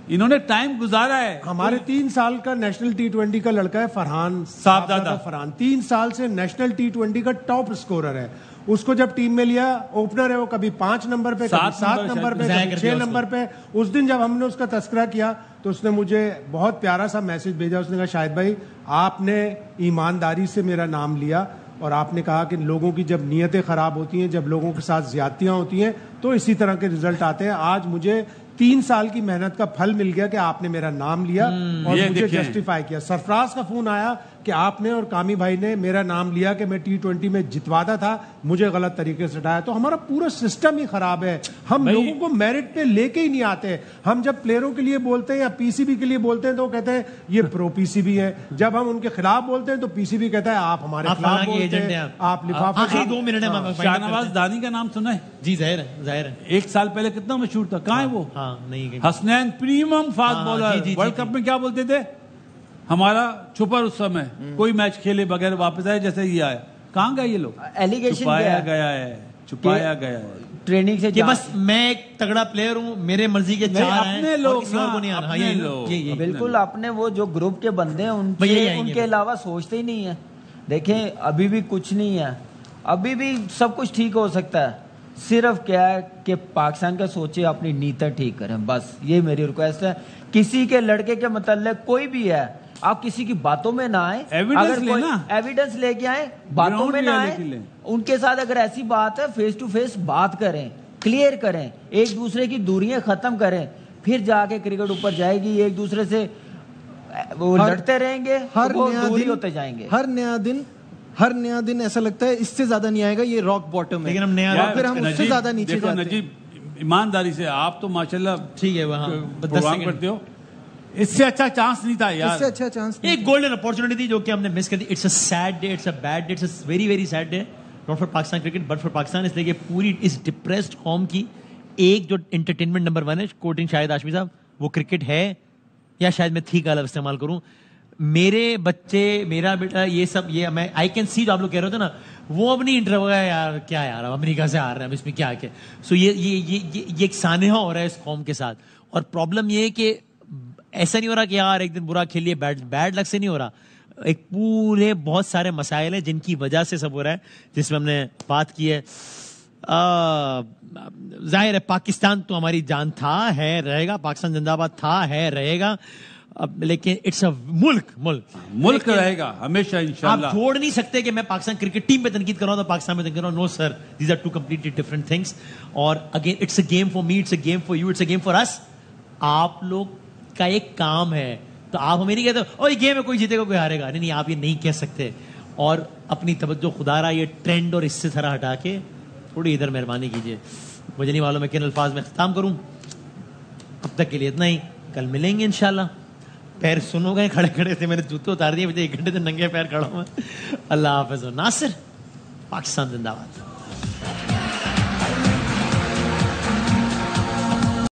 इन्होंने टाइम गुजारा है। हमारे 3 साल का नेशनल T20 का लड़का है फरहान साहबजादा फरहान, 3 साल से नेशनल T20 का टॉप स्कोरर है। उसको जब टीम में लिया, ओपनर है वो, कभी 5 नंबर पे, कभी 7 नंबर पे, कभी 6 नंबर पे। उस दिन जब हमने उसका तस्करा किया तो उसने मुझे बहुत प्यारा सा मैसेज भेजा। उसने कहा शाहिद भाई आपने ईमानदारी से मेरा नाम लिया और आपने कहा कि लोगों की जब नीयतें खराब होती हैं, जब लोगों के साथ ज्यादतियां होती हैं तो इसी तरह के रिजल्ट आते हैं। आज मुझे 3 साल की मेहनत का फल मिल गया कि आपने मेरा नाम लिया और मुझे जस्टिफाई किया। सरफराज का फोन आया कि आपने और कामी भाई ने मेरा नाम लिया कि मैं T20 में जितवाता था, मुझे गलत तरीके से हटाया। तो हमारा पूरा सिस्टम ही खराब है। हम लोगों को मेरिट पे लेके ही नहीं आते। हम जब प्लेयरों के लिए बोलते हैं या पीसीबी के लिए बोलते हैं तो वो कहते हैं ये प्रो पीसीबी है। जब हम उनके खिलाफ बोलते हैं तो पीसीबी कहता है आप हमारे खिलाफ बोलते हैं, आप लिफाफा। 2 मिनट में शाहनवाज दानी का नाम सुना है? जी जाहिर है। 1 साल पहले कितना मशहूर था, कहाँ है वो? नहीं, Hasnain premium fast bowler, world cup में क्या बोलते थे? हमारा छुपर उस समय कोई मैच खेले बगैर वापस आए जैसे ये आया। कहाँ गए ये लोग? एलिगेशन छुपाया गया है ट्रेनिंग से कि बस मैं एक तगड़ा प्लेयर हूँ, मेरे मर्जी के 4 हैं, अपने लोग किसी और को नहीं आना। ये बिल्कुल अपने वो जो ग्रुप के बंदे हैं उनके अलावा सोचते ही नहीं है। देखें अभी भी कुछ नहीं है, अभी भी सब कुछ ठीक हो सकता है। सिर्फ क्या है कि पाकिस्तान का सोचे, अपनी नीयत ठीक करें, बस ये मेरी रिक्वेस्ट है। किसी के लड़के के मतलब कोई भी है, आप किसी की बातों में ना आए। एविडेंस लेके आए, बातों में ना आए। उनके साथ अगर ऐसी बात है फेस टू फेस बात करें, क्लियर करें, एक दूसरे की दूरियां खत्म करें, फिर जाके क्रिकेट ऊपर जाएगी। एक दूसरे से वो लड़ते रहेंगे, हर वो नया दूरी दिन होते जाएंगे। हर नया दिन ऐसा लगता है इससे ज्यादा नहीं आएगा, ये रॉक बॉटम है। लेकिन हम नया फिर हम उससे ज्यादा नीचे जाते हैं। नजीब, ईमानदारी से आप तो माशाल्लाह ठीक है, वहां प्रोग्राम करते हो, इससे अच्छा चांस नहीं था यार। इससे अच्छा चांस एक गोल्डन अपॉर्चुनिटी थी जो कि हमने मिस कर दी। It's a sad day, it's a bad day, it's a very very sad day, not for Pakistan cricket but for Pakistan. इसलिए कि पूरी इस डिप्रेस्ड फॉर्म की एक जो एंटरटेनमेंट नंबर 1 है, कोटिंग शायद हाशमी साहब, वो क्रिकेट है, या शायद मैं थी का लफ्ज़ इस्तेमाल करूं। मेरे बच्चे, मेरा बेटा, ये सब, ये मैं आई कैन सी, जो आप लोग कह रहे थे ना, वो अब नहीं इंटर होगा यार, क्या यार अब अमेरिका से आ रहे हैं, अब इसमें क्या क्या। सो ये एक सानेहा हो रहा है इस कौम के साथ। और प्रॉब्लम ये है कि ऐसा नहीं हो रहा कि यार एक दिन बुरा खेलिए, बैड लक से नहीं हो रहा। एक पूरे बहुत सारे मसाइल हैं जिनकी वजह से सब हो रहा है, जिसमें हमने बात की है। जाहिर है पाकिस्तान तो हमारी जान था, है, रहेगा। पाकिस्तान जिंदाबाद था, है, रहेगा। अब लेकिन इट्स अ मुल्क रहेगा हमेशा इंशाल्लाह। आप जोड़ नहीं सकते कि मैं पाकिस्तान क्रिकेट टीम पे तनकीद कर रहा हूं तो पाकिस्तान में तनकीद कर रहा हूं। No sir, these are 2 completely different things. और again it's a game for me, it's a game for you, it's a game for us. आप लोग का एक काम है, तो आप हमें नहीं कहते ओ ये गेम है, कोई जीतेगा कोई हारेगा। नहीं, आप ये नहीं कह सकते। और अपनी तवज्जो खुदारा ये ट्रेंड और इससे सारा हटा के थोड़ी इधर मेहरबानी कीजिए। मुझे नहीं मालूम मैं किन अल्फाज में खत्म करूं। अब तक के लिए इतना ही, कल मिलेंगे इंशाल्लाह। पैर सुनो गए, खड़े खड़े थे, मैंने जूते उतार दिए, मुझे 1 घंटे से नंगे पैर खड़ा हुआ। अल्लाह हाफिज। नासिर, पाकिस्तान जिंदाबाद।